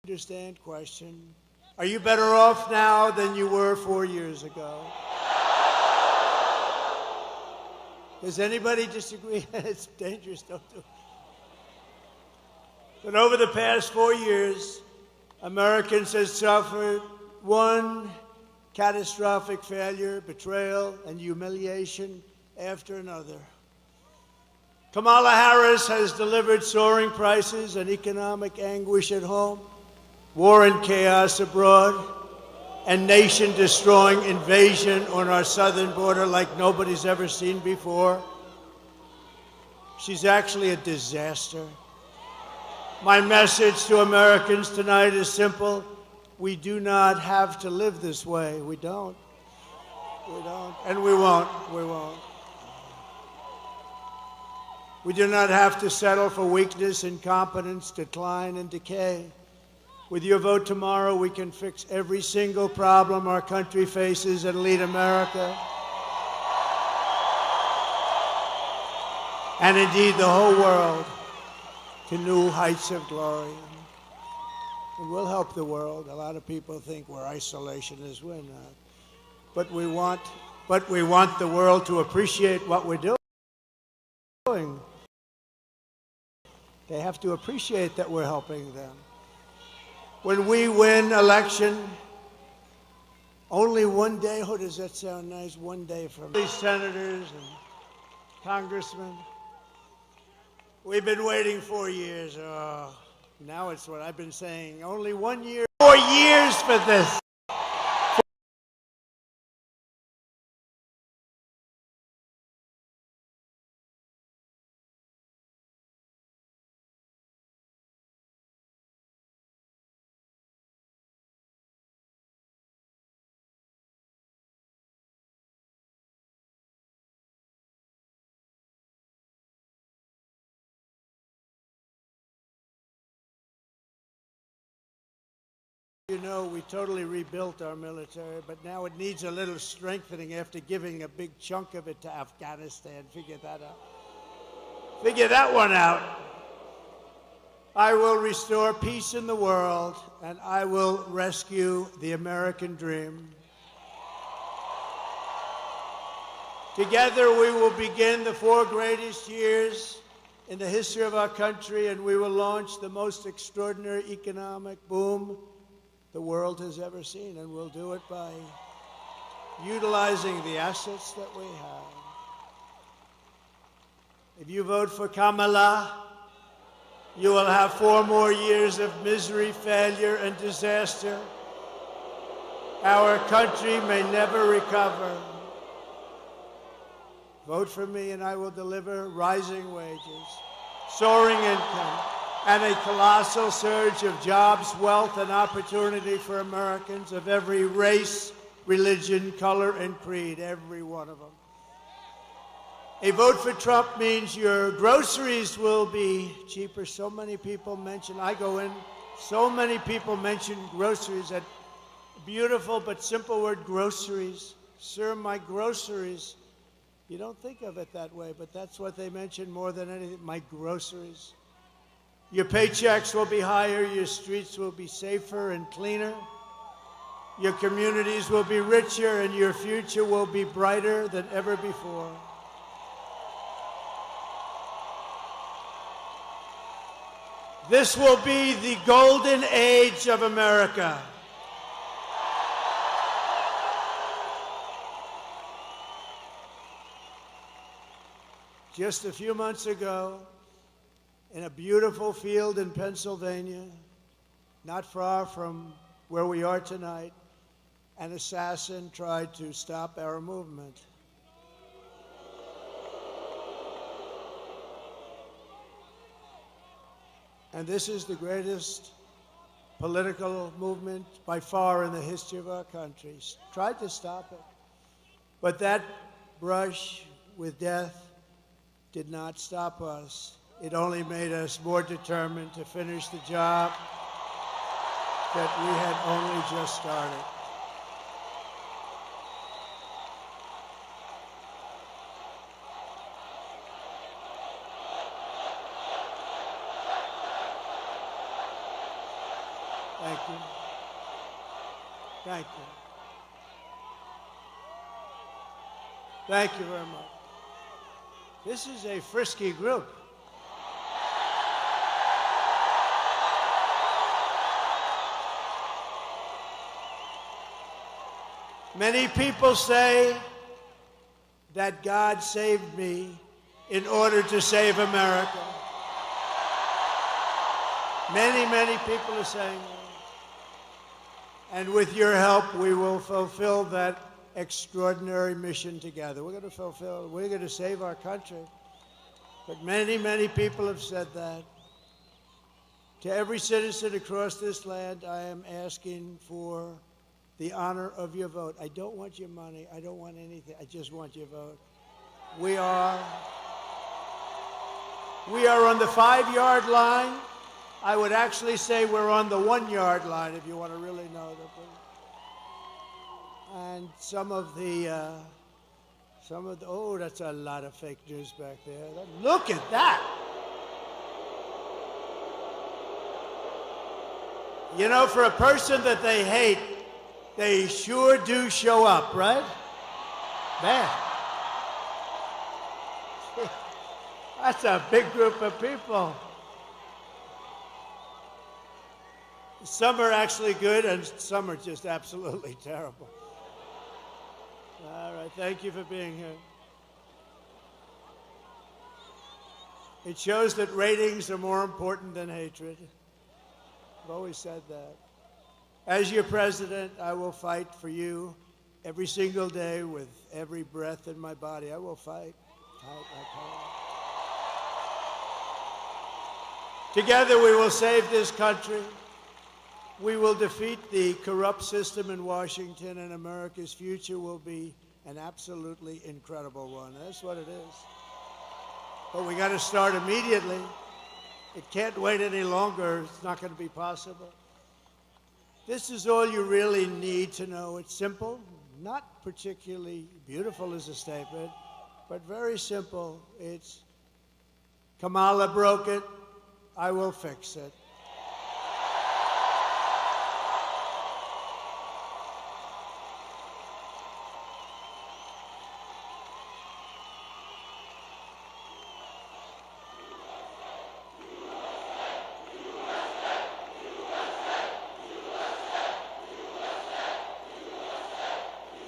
Understand question. Are you better off now than you were 4 years ago? Does anybody disagree? It's dangerous, don't do it. But over the past 4 years, Americans have suffered one catastrophic failure, betrayal, and humiliation after another. Kamala Harris has delivered soaring prices and economic anguish at home, war and chaos abroad, and nation-destroying invasion on our southern border like nobody's ever seen before. She's actually a disaster. My message to Americans tonight is simple. We do not have to live this way. We don't. We don't. And we won't. We won't. We do not have to settle for weakness, incompetence, decline, and decay. With your vote tomorrow, we can fix every single problem our country faces and lead America, and indeed the whole world, to new heights of glory. And we'll help the world. A lot of people think we're isolationists. We're not. But we want the world to appreciate what we're doing. They have to appreciate that we're helping them. When we win election, only one day, oh, does that sound nice? One day from these senators and congressmen. We've been waiting 4 years. Oh, now it's what I've been saying. Only 1 year, 4 years for this. You know, we totally rebuilt our military, but now it needs a little strengthening after giving a big chunk of it to Afghanistan. Figure that out. Figure that one out. I will restore peace in the world, and I will rescue the American dream. Together, we will begin the 4 greatest years in the history of our country, and we will launch the most extraordinary economic boom the world has ever seen, and we'll do it by utilizing the assets that we have. If you vote for Kamala, you will have 4 more years of misery, failure, and disaster. Our country may never recover. Vote for me, and I will deliver rising wages, soaring income, and a colossal surge of jobs, wealth, and opportunity for Americans of every race, religion, color, and creed, every one of them. A vote for Trump means your groceries will be cheaper. So many people mention, I go in, so many people mention groceries, that beautiful but simple word, groceries. Sir, my groceries. You don't think of it that way, but that's what they mention more than anything, my groceries. Your paychecks will be higher, your streets will be safer and cleaner, your communities will be richer, and your future will be brighter than ever before. This will be the golden age of America. Just a few months ago, in a beautiful field in Pennsylvania, not far from where we are tonight, an assassin tried to stop our movement. And this is the greatest political movement by far in the history of our country. Tried to stop it. But that brush with death did not stop us. It only made us more determined to finish the job that we had only just started. Thank you. Thank you. Thank you very much. This is a frisky group. Many people say that God saved me in order to save America. Many people are saying that. And with your help, we will fulfill that extraordinary mission together. We're going to save our country. But many people have said that. To every citizen across this land, I am asking for the honor of your vote. I don't want your money. I don't want anything. I just want your vote. We are on the 5-yard line. I would actually say we're on the 1-yard line, if you want to really know that. And some of the, oh, that's a lot of fake news back there. Look at that. You know, for a person that they hate, they sure do show up, right? Man. That's a big group of people. Some are actually good, and some are just absolutely terrible. All right, thank you for being here. It shows that ratings are more important than hatred. I've always said that. As your president, I will fight for you every single day with every breath in my body. I will fight. Together we will save this country. We will defeat the corrupt system in Washington, and America's future will be an absolutely incredible one. That's what it is. But we got to start immediately. It can't wait any longer. It's not going to be possible. This is all you really need to know. It's simple, not particularly beautiful as a statement, but very simple. It's Kamala broke it, I will fix it.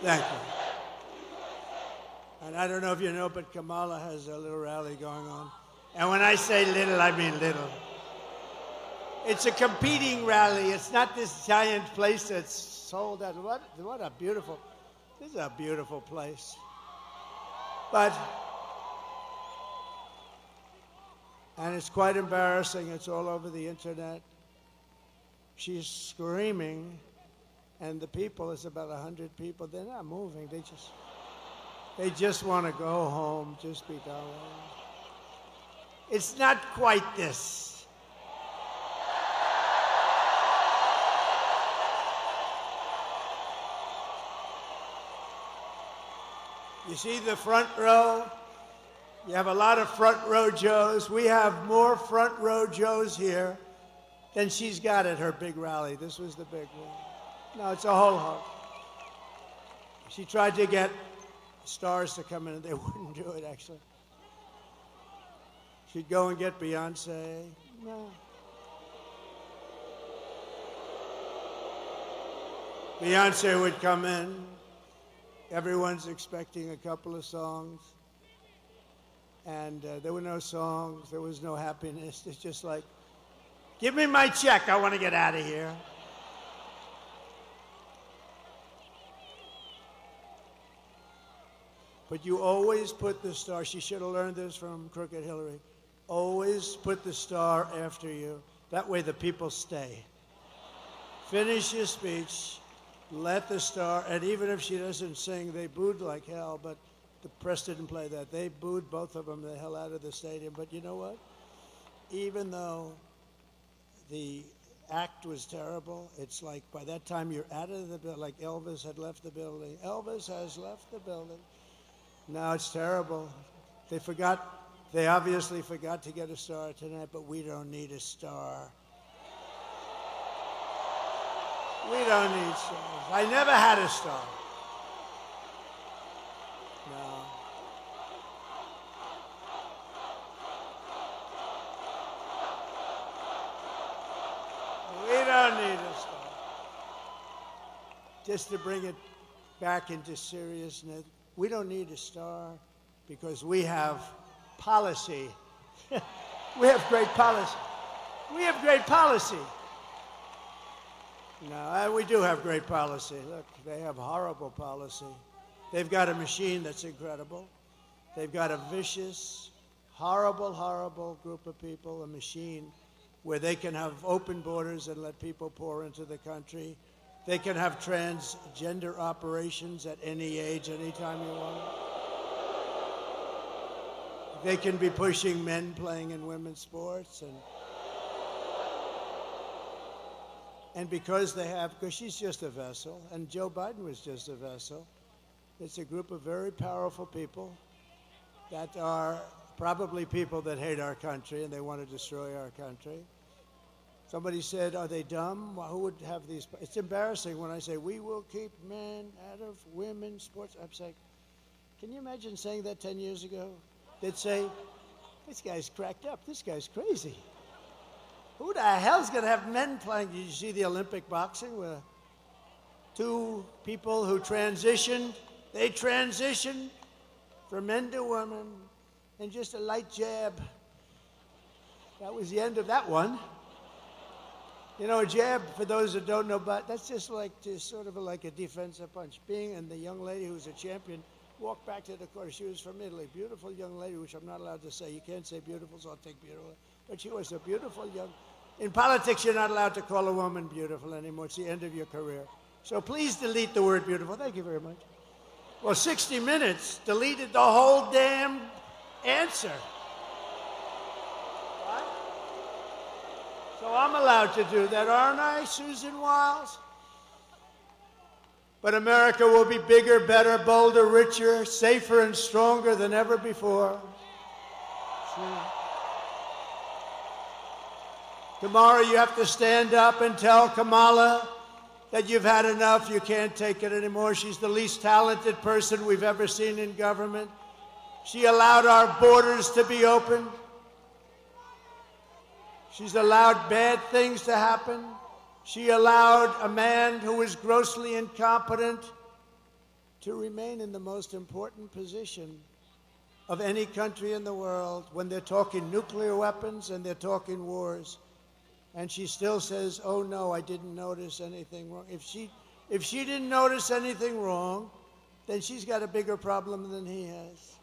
Thank you. And I don't know if you know, but Kamala has a little rally going on. And when I say little, I mean little. It's a competing rally. It's not this giant place that's sold out. What a beautiful, this is a beautiful place. But, and it's quite embarrassing. It's all over the internet. She's screaming. And the people, it's about 100 people, they're not moving. They just want to go home, just be done with it. It's not quite this. You see the front row? You have a lot of front row Joes. We have more front row Joes here than she's got at her big rally. This was the big one. No, it's a whole host. She tried to get stars to come in, and they wouldn't do it, actually. She'd go and get Beyonce. No. Beyonce would come in. Everyone's expecting a couple of songs. And there were no songs. There was no happiness. It's just like, give me my check. I want to get out of here. But you always put the star. She should have learned this from Crooked Hillary. Always put the star after you. That way the people stay. Finish your speech. Let the star, and even if she doesn't sing, they booed like hell, but the press didn't play that. They booed both of them the hell out of the stadium. But you know what? Even though the act was terrible, it's like by that time you're out of the building, like Elvis had left the building. Elvis has left the building. Now it's terrible. They obviously forgot to get a star tonight, but we don't need a star. We don't need stars. I never had a star. No. We don't need a star. Just to bring it back into seriousness, we don't need a star because we have policy. We have great policy. We have great policy. No, we do have great policy. Look, they have horrible policy. They've got a machine that's incredible. They've got a vicious, horrible, horrible group of people, a machine where they can have open borders and let people pour into the country. They can have transgender operations at any age, anytime you want. They can be pushing men playing in women's sports. And because she's just a vessel, and Joe Biden was just a vessel, it's a group of very powerful people that are probably people that hate our country and they want to destroy our country. Somebody said, are they dumb? Well, who would have these? It's embarrassing when I say, we will keep men out of women's sports. I'm saying, can you imagine saying that 10 years ago? They'd say, this guy's cracked up. This guy's crazy. Who the hell's going to have men playing? Did you see the Olympic boxing where two people who transitioned? They transitioned from men to women and just a light jab. That was the end of that one. You know, a jab, for those that don't know, but that's just sort of like a defensive punch. And the young lady who was a champion walked back to the court. She was from Italy, beautiful young lady, which I'm not allowed to say. You can't say beautiful, so I'll take beautiful. But she was a beautiful young. In politics, you're not allowed to call a woman beautiful anymore. It's the end of your career. So please delete the word beautiful. Thank you very much. Well, 60 Minutes deleted the whole damn answer. What? So I'm allowed to do that, aren't I, Susan Wiles? But America will be bigger, better, bolder, richer, safer, and stronger than ever before. Tomorrow you have to stand up and tell Kamala that you've had enough, you can't take it anymore. She's the least talented person we've ever seen in government. She allowed our borders to be open. She's allowed bad things to happen. She allowed a man who was grossly incompetent to remain in the most important position of any country in the world when they're talking nuclear weapons and they're talking wars. And she still says, oh no, I didn't notice anything wrong. If she didn't notice anything wrong, then she's got a bigger problem than he has.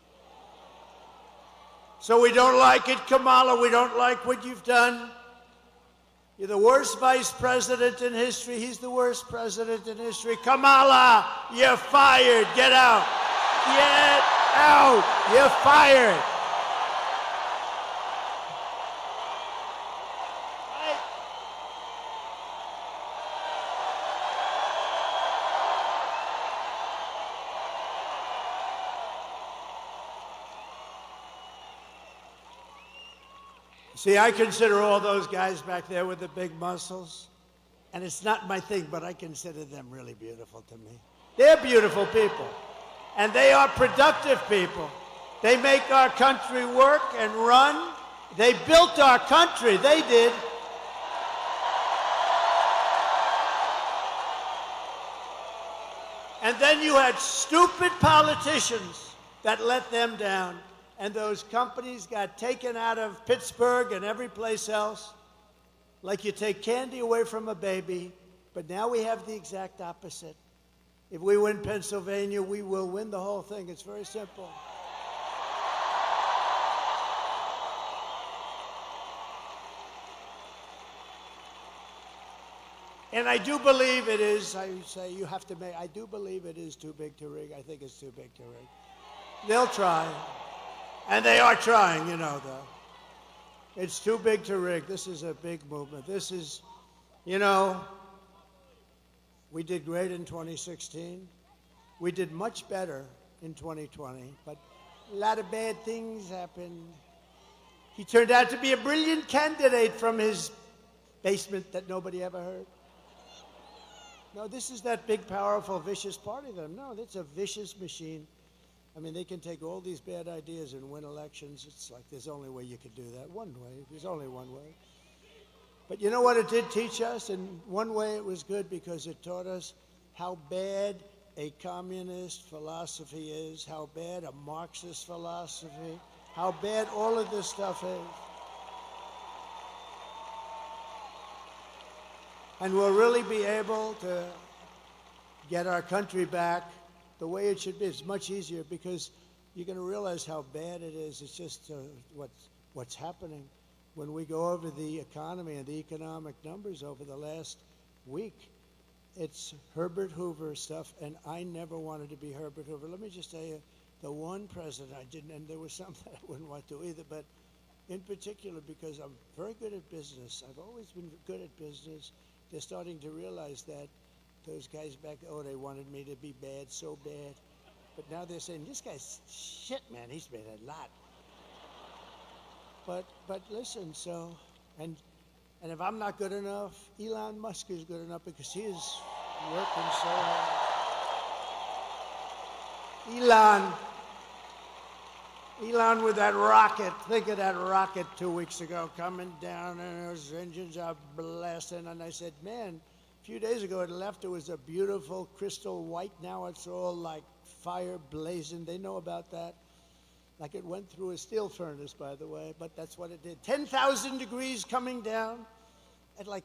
So we don't like it, Kamala. We don't like what you've done. You're the worst vice president in history. He's the worst president in history. Kamala, you're fired. Get out. Get out. You're fired. See, I consider all those guys back there with the big muscles, and it's not my thing, but I consider them really beautiful to me. They're beautiful people, and they are productive people. They make our country work and run. They built our country, they did. And then you had stupid politicians that let them down. And those companies got taken out of Pittsburg and every place else, like you take candy away from a baby. But now we have the exact opposite. If we win Pennsylvania, we will win the whole thing. It's very simple. And I do believe it is, I say you have to make, I do believe it is too big to rig. I think it's too big to rig. They'll try. And they are trying, you know, though. It's too big to rig. This is a big movement. This is, you know, we did great in 2016. We did much better in 2020, but a lot of bad things happened. He turned out to be a brilliant candidate from his basement that nobody ever heard. No, this is that big, powerful, vicious party of them. No, it's a vicious machine. I mean, they can take all these bad ideas and win elections. It's like there's only way you could do that. One way. There's only one way. But you know what it did teach us? In one way, it was good because it taught us how bad a communist philosophy is, how bad a Marxist philosophy, how bad all of this stuff is. And we'll really be able to get our country back the way it should be. It's much easier because you're going to realize how bad it is. It's just what's happening. When we go over the economy and the economic numbers over the last week, it's Herbert Hoover stuff, and I never wanted to be Herbert Hoover. Let me just tell you, the one president I didn't, and there was some that I wouldn't want to either, but in particular because I'm very good at business. I've always been good at business. They're starting to realize that those guys back, they wanted me to be bad, so bad. But now they're saying, this guy's shit, man, he's made a lot. But listen, so, and if I'm not good enough, Elon Musk is good enough because he is working so hard. Elon with that rocket. Think of that rocket 2 weeks ago coming down and those engines are blasting. And I said, man, a few days ago it left. It was a beautiful crystal white. Now it's all like fire blazing. They know about that. Like it went through a steel furnace, by the way, but that's what it did. 10,000 degrees coming down at like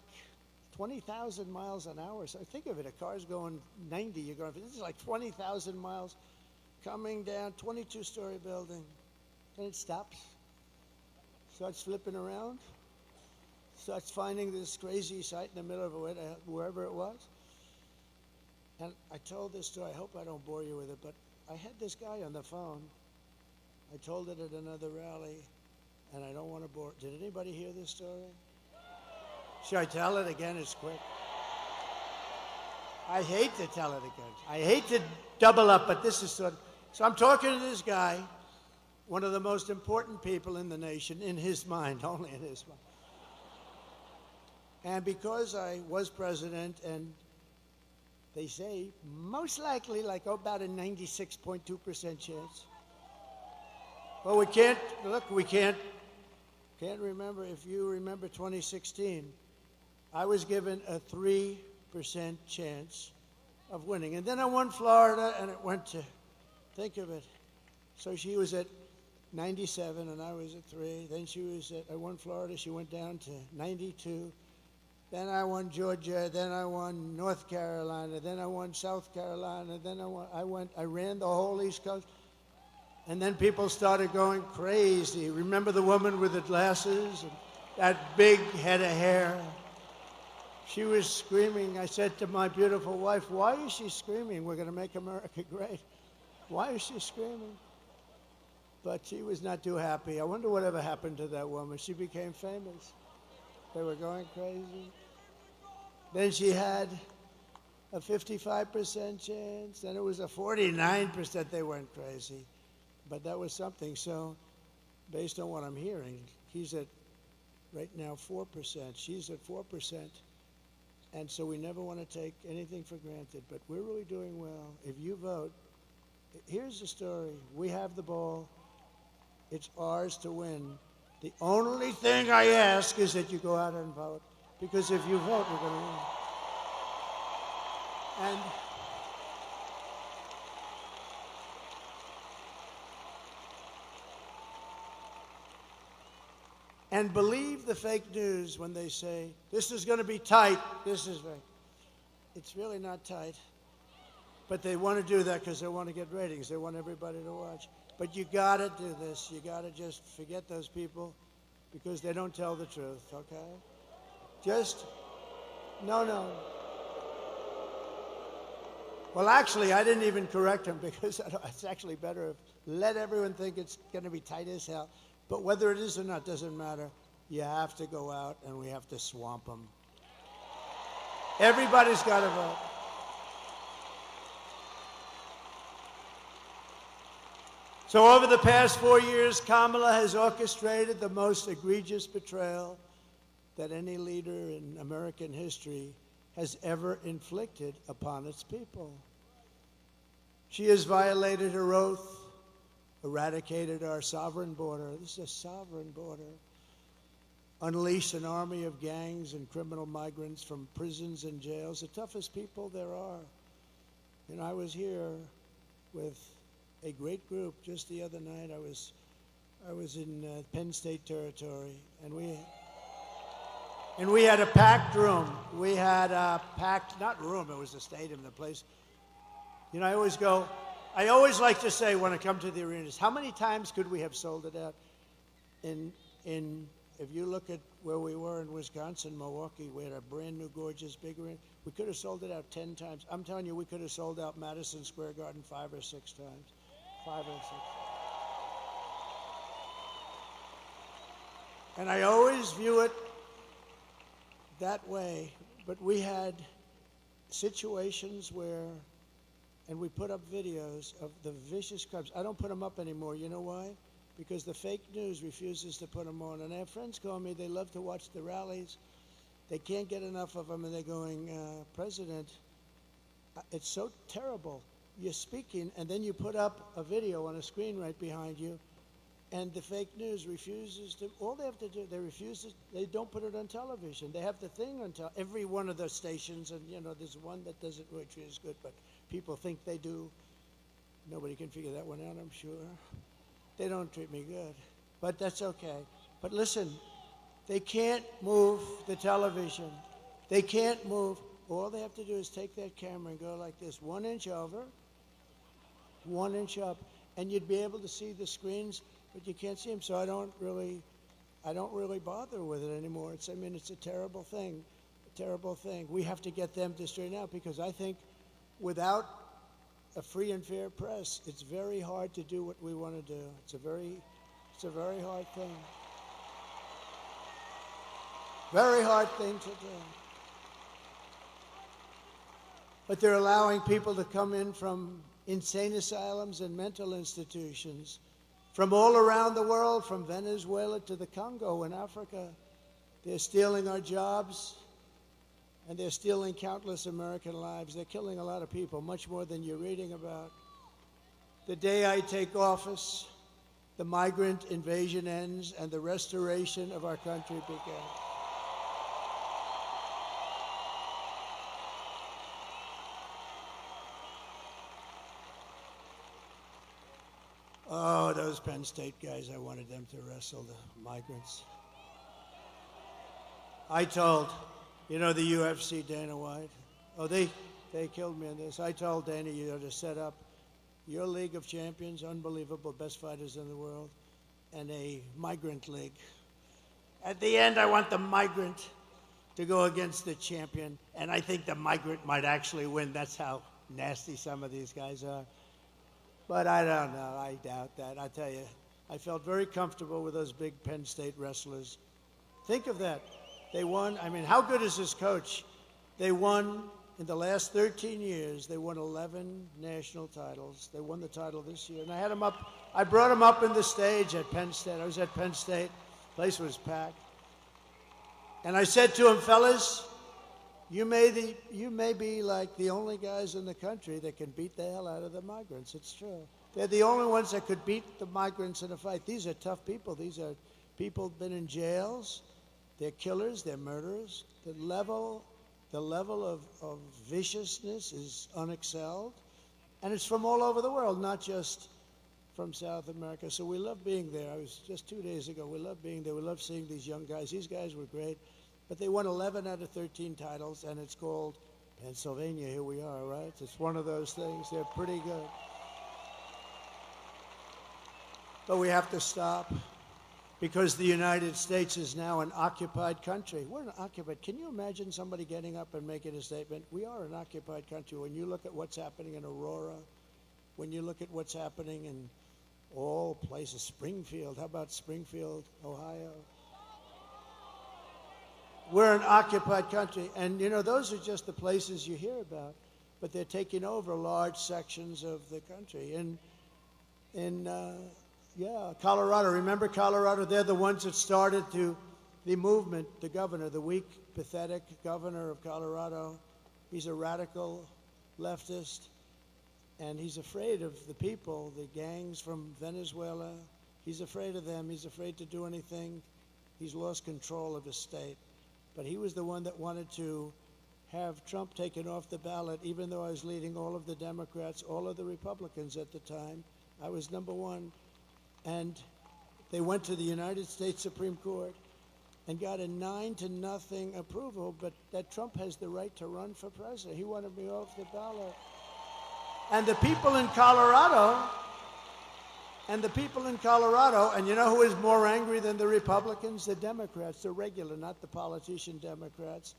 20,000 miles an hour. So think of it, a car's going 90, you're going, this is like 20,000 miles coming down, 22-story building, and it stops, starts flipping around, starts finding this crazy site in the middle of wherever it was. And I told this story, I hope I don't bore you with it, but I had this guy on the phone. I told it at another rally, and I don't want to bore. Did anybody hear this story? Should I tell it again? It's quick. I hate to tell it again. I hate to double up, but this is so I'm talking to this guy, one of the most important people in the nation, in his mind, only in his mind. And because I was president, and they say most likely like about a 96.2% chance. But we can't remember, if you remember 2016, I was given a 3% chance of winning. And then I won Florida, and it went to, think of it. So she was at 97, and I was at 3. Then I won Florida, she went down to 92. Then I won Georgia, then I won North Carolina, then I won South Carolina, then I ran the whole East Coast. And then people started going crazy. Remember the woman with the glasses and that big head of hair? She was screaming. I said to my beautiful wife, why is she screaming? We're going to make America great. Why is she screaming? But she was not too happy. I wonder whatever happened to that woman. She became famous. They were going crazy. Then she had a 55% chance. Then it was a 49%. They went crazy. But that was something. So based on what I'm hearing, he's at right now 4%. She's at 4%. And so we never want to take anything for granted. But we're really doing well. If you vote, here's the story. We have the ball. It's ours to win. The only thing I ask is that you go out and vote. Because if you vote, we're going to win. And believe the fake news when they say, this is going to be tight, this is right. It's really not tight. But they want to do that because they want to get ratings. They want everybody to watch. But you got to do this. You got to just forget those people because they don't tell the truth, okay? No. Well, actually, I didn't even correct him because it's actually better if let everyone think it's going to be tight as hell. But whether it is or not doesn't matter. You have to go out and we have to swamp them. Everybody's got to vote. So over the past 4 years, Kamala has orchestrated the most egregious betrayal that any leader in American history has ever inflicted upon its people. She has violated her oath, eradicated our sovereign border. This is a sovereign border. Unleashed an army of gangs and criminal migrants from prisons and jails, the toughest people there are. And I was here with a great group just the other night. I was in Penn State territory, and we had a packed room. We had a packed, not room, it was a stadium, the place. You know, I always like to say when I come to the arenas, how many times could we have sold it out? If you look at where we were in Wisconsin, Milwaukee, we had a brand new, gorgeous, big arena. We could have sold it out 10 times. I'm telling you, we could have sold out Madison Square Garden 5 or 6 times. 5 or 6. And I always view it that way, but we had situations where, and we put up videos of the vicious crimes. I don't put them up anymore. You know why? Because the fake news refuses to put them on. And I have friends calling me, they love to watch the rallies. They can't get enough of them, and they're going, President, it's so terrible. You're speaking, and then you put up a video on a screen right behind you, and the fake news refuses to, all they have to do, they don't put it on television. They have the thing on every one of the stations, and you know, there's one that doesn't really treat us good, but people think they do. Nobody can figure that one out, I'm sure. They don't treat me good, but that's okay. But listen, they can't move the television. They can't move. All they have to do is take that camera and go like this, 1 inch over, 1 inch up, and you'd be able to see the screens, but you can't see them. So I don't really bother with it anymore. It's a terrible thing, We have to get them to straighten out, because I think without a free and fair press, it's very hard to do what we want to do. It's a very hard thing. Very hard thing to do. But they're allowing people to come in from insane asylums and mental institutions from all around the world, from Venezuela to the Congo in Africa. They're stealing our jobs, and they're stealing countless American lives. They're killing a lot of people, much more than you're reading about. The day I take office, the migrant invasion ends and the restoration of our country begins. Oh, those Penn State guys, I wanted them to wrestle the migrants. I told, you know, the UFC, Dana White, they killed me on this. I told Dana, you know, to set up your League of Champions, unbelievable, best fighters in the world, and a migrant league. At the end, I want the migrant to go against the champion, and I think the migrant might actually win. That's how nasty some of these guys are. But I don't know. I doubt that. I tell you, I felt very comfortable with those big Penn State wrestlers. Think of that. They won. I mean, how good is this coach? They won, in the last 13 years, they won 11 national titles. They won the title this year. And I had them up. I brought them up in the stage at Penn State. I was at Penn State. The place was packed. And I said to them, fellas, you may be like the only guys in the country that can beat the hell out of the migrants. It's true. They're the only ones that could beat the migrants in a fight. These are tough people. These are people who've been in jails. They're killers. They're murderers. The level of viciousness is unexcelled. And it's from all over the world, not just from South America. So we love being there. I was just 2 days ago. We love being there. We love seeing these young guys. These guys were great. But they won 11 out of 13 titles, and it's called Pennsylvania. Here we are, right? It's one of those things. They're pretty good. But we have to stop, because the United States is now an occupied country. We're an occupied. Can you imagine somebody getting up and making a statement? We are an occupied country. When you look at what's happening in Aurora, when you look at what's happening in all places, Springfield, how about Springfield, Ohio? We're an occupied country, and you know, those are just the places you hear about, but they're taking over large sections of the country. In Colorado, remember Colorado? They're the ones that started to the movement, the governor, the weak, pathetic governor of Colorado, he's a radical leftist, and he's afraid of the people, the gangs from Venezuela. He's afraid of them. He's afraid to do anything. He's lost control of his state. But he was the one that wanted to have Trump taken off the ballot, even though I was leading all of the Democrats, all of the Republicans at the time. I was number one. And they went to the United States Supreme Court and got a 9-0 approval, but that Trump has the right to run for president. He wanted me off the ballot. And the people in Colorado, and you know who is more angry than the Republicans? The Democrats, the regular, not the politician Democrats.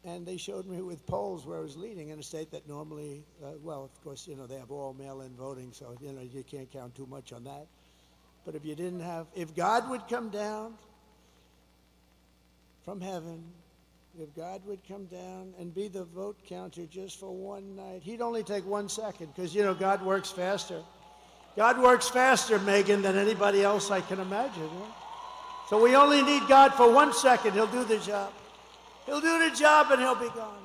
And they showed me with polls where I was leading in a state that normally, well, of course, they have all mail-in voting, so, you can't count too much on that. But if God would come down from heaven, if God would come down and be the vote counter just for one night, he'd only take 1 second, because, God works faster. God works faster, Megan, than anybody else I can imagine. So we only need God for 1 second. He'll do the job. He'll do the job and he'll be gone.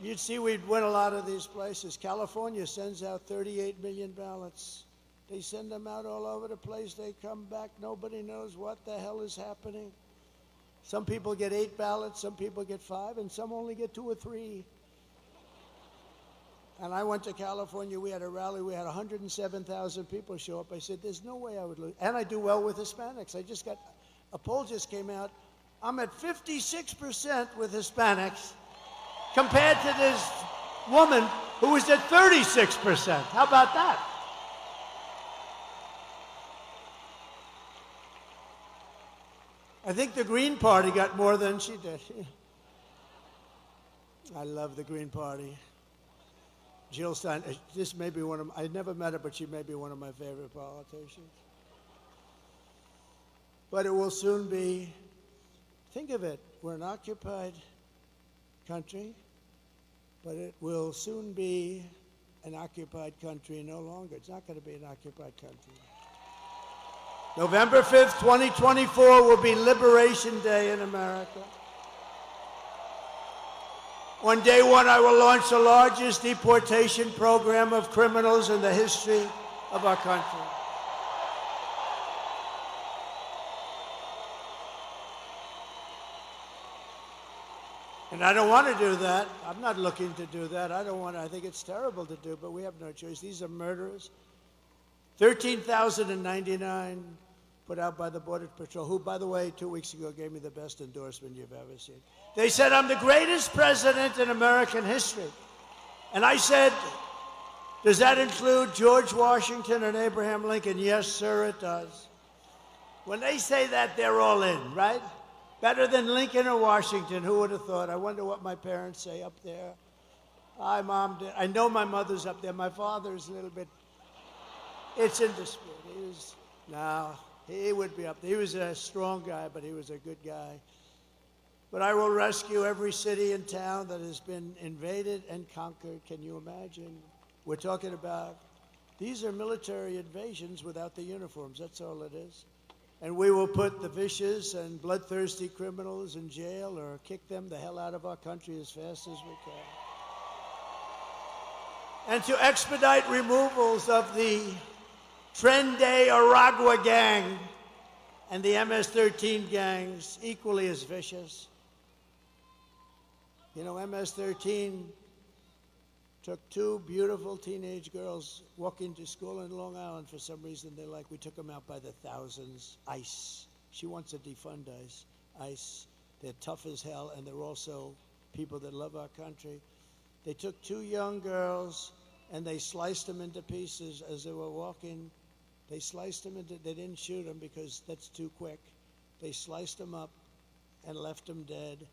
You'd see we'd win a lot of these places. California sends out 38 million ballots. They send them out all over the place. They come back. Nobody knows what the hell is happening. Some people get 8 ballots, some people get 5, and some only get 2 or 3. And I went to California. We had a rally. We had 107,000 people show up. I said, there's no way I would lose. And I do well with Hispanics. A poll just came out. I'm at 56% with Hispanics compared to this woman who was at 36%. How about that? I think the Green Party got more than she did. I love the Green Party. Jill Stein, this may be I never met her, but she may be one of my favorite politicians. But it will soon be, think of it, we're an occupied country, but it will soon be an occupied country no longer. It's not going to be an occupied country. November 5th, 2024 will be Liberation Day in America. On day one, I will launch the largest deportation program of criminals in the history of our country. And I don't want to do that. I'm not looking to do that. I think it's terrible to do, but we have no choice. These are murderers. 13,099 put out by the Border Patrol, who, by the way, 2 weeks ago gave me the best endorsement you've ever seen. They said, I'm the greatest president in American history. And I said, does that include George Washington and Abraham Lincoln? Yes, sir, it does. When they say that, they're all in, right? Better than Lincoln or Washington, who would have thought? I wonder what my parents say up there. Hi, Mom. I know my mother's up there. My father's a little bit, it's in dispute. He would be up there. He was a strong guy, but he was a good guy. But I will rescue every city and town that has been invaded and conquered. Can you imagine? We're talking about, these are military invasions without the uniforms. That's all it is. And we will put the vicious and bloodthirsty criminals in jail or kick them the hell out of our country as fast as we can. And to expedite removals of the Tren Aragua gang and the MS-13 gangs, equally as vicious. MS-13 took 2 beautiful teenage girls walking to school in Long Island. For some reason, we took them out by the thousands. ICE. She wants to defund ICE. ICE. They're tough as hell, and they're also people that love our country. They took 2 young girls, and they sliced them into pieces as they were walking. They didn't shoot them because that's too quick. They sliced them up and left them dead.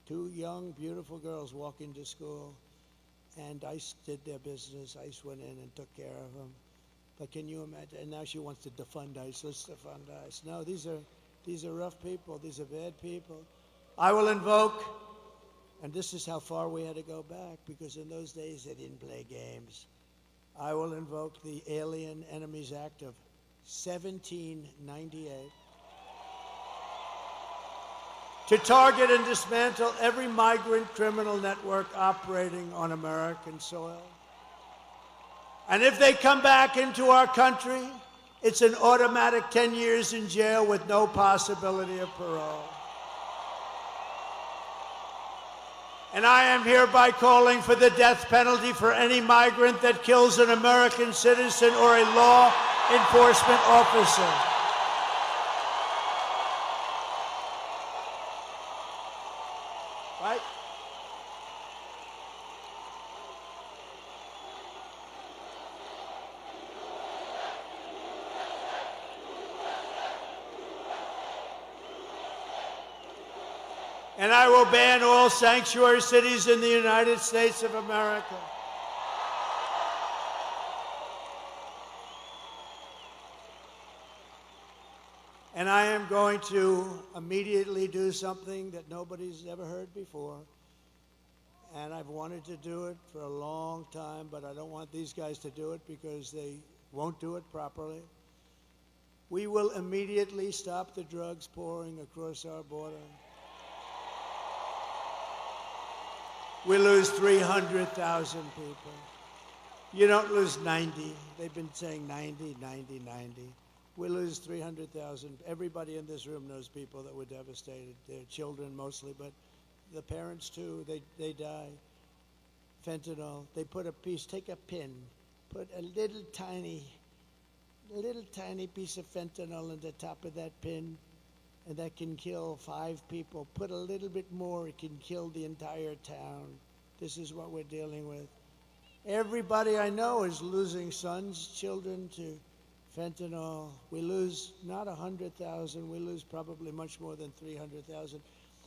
2 young, beautiful girls walking to school. And ICE did their business. ICE went in and took care of them. But can you imagine? And now she wants to defund ICE. Let's defund ICE. No, these are rough people. These are bad people. I will invoke, and this is how far we had to go back, because in those days they didn't play games. I will invoke the Alien Enemies Act of 1798. to target and dismantle every migrant criminal network operating on American soil. And if they come back into our country, it's an automatic 10 years in jail with no possibility of parole. And I am hereby calling for the death penalty for any migrant that kills an American citizen or a law enforcement officer. Right? And I will ban all sanctuary cities in the United States of America. And I am going to immediately do something that nobody's ever heard before. And I've wanted to do it for a long time, but I don't want these guys to do it because they won't do it properly. We will immediately stop the drugs pouring across our border. We lose 300,000 people. You don't lose 90. They've been saying 90, 90, 90. We lose 300,000. Everybody in this room knows people that were devastated. Their children mostly, but the parents too, they die. Fentanyl, they put a piece, take a pin, put a little tiny piece of fentanyl at the top of that pin, and that can kill 5 people. Put a little bit more, it can kill the entire town. This is what we're dealing with. Everybody I know is losing sons, children to fentanyl. We lose not 100,000, we lose probably much more than 300,000.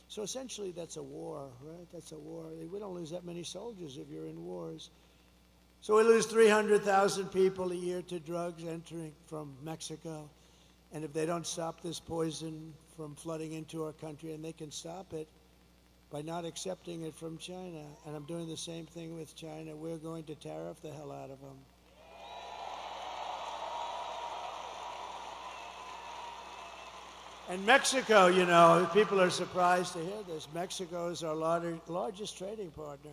So essentially that's a war, right? That's a war. We don't lose that many soldiers if you're in wars. So we lose 300,000 people a year to drugs entering from Mexico. And if they don't stop this poison from flooding into our country, and they can stop it by not accepting it from China, and I'm doing the same thing with China, we're going to tariff the hell out of them. And Mexico, you know, people are surprised to hear this. Mexico is our largest trading partner.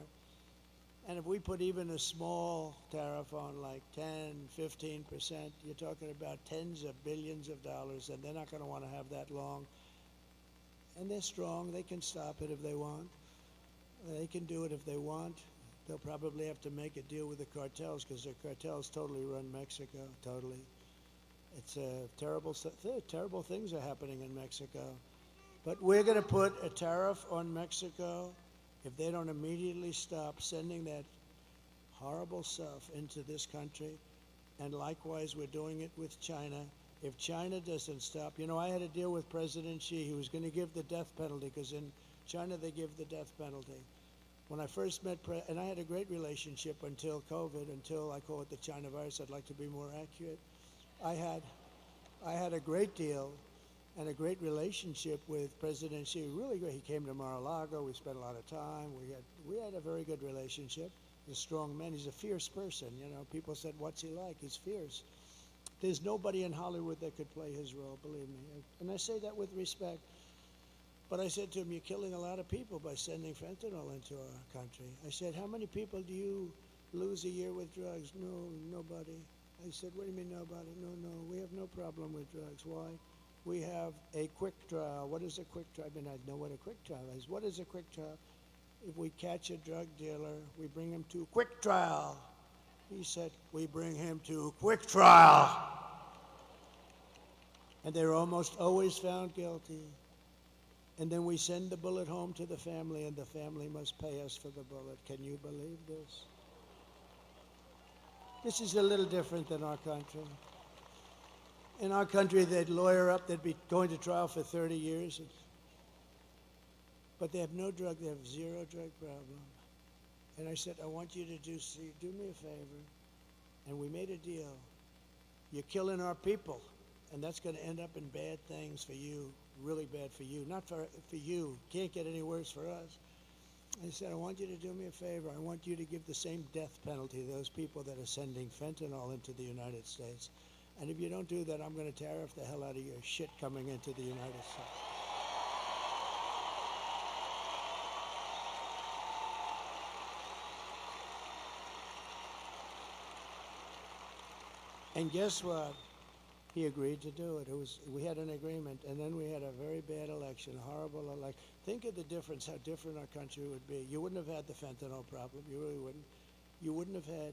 And if we put even a small tariff on, like 10, 15%, you're talking about tens of billions of dollars, and they're not going to want to have that long. And they're strong. They can stop it if they want. They can do it if they want. They'll probably have to make a deal with the cartels, because the cartels totally run Mexico, totally. It's terrible things are happening in Mexico. But we're going to put a tariff on Mexico if they don't immediately stop sending that horrible stuff into this country. And likewise, we're doing it with China. If China doesn't stop, you know, I had a deal with President Xi. He was going to give the death penalty, because in China they give the death penalty. When I first met, and I had a great relationship until COVID, until I call it the China virus. I'd like to be more accurate. I had a great deal and a great relationship with President Xi. Really great. He came to Mar-a-Lago. We spent a lot of time. We had a very good relationship. He's a strong man. He's a fierce person. You know, people said, "What's he like?" He's fierce. There's nobody in Hollywood that could play his role, believe me. And I say that with respect. But I said to him, "You're killing a lot of people by sending fentanyl into our country." I said, "How many people do you lose a year with drugs?" "No, nobody." I said, "What do you mean nobody?" No, we have no problem with drugs. Why? We have a quick trial. What is a quick trial? I mean, I know what a quick trial is. What is a quick trial? If we catch a drug dealer, we bring him to quick trial. He said, "We bring him to quick trial." And they're almost always found guilty. And then we send the bullet home to the family, and the family must pay us for the bullet. Can you believe this? This is a little different than our country. In our country, they'd lawyer up, they'd be going to trial for 30 years. But they have no drug, they have zero drug problem. And I said, "I want you to do me a favor." And we made a deal. You're killing our people, and that's going to end up in bad things for you, really bad for you. Not for you. Can't get any worse for us. I said, "I want you to do me a favor. I want you to give the same death penalty to those people that are sending fentanyl into the United States. And if you don't do that, I'm going to tariff the hell out of your shit coming into the United States." And guess what? He agreed to do it. We had an agreement, and then we had a very bad election, a horrible election. Think of the difference, how different our country would be. You wouldn't have had the fentanyl problem. You really wouldn't. You wouldn't have had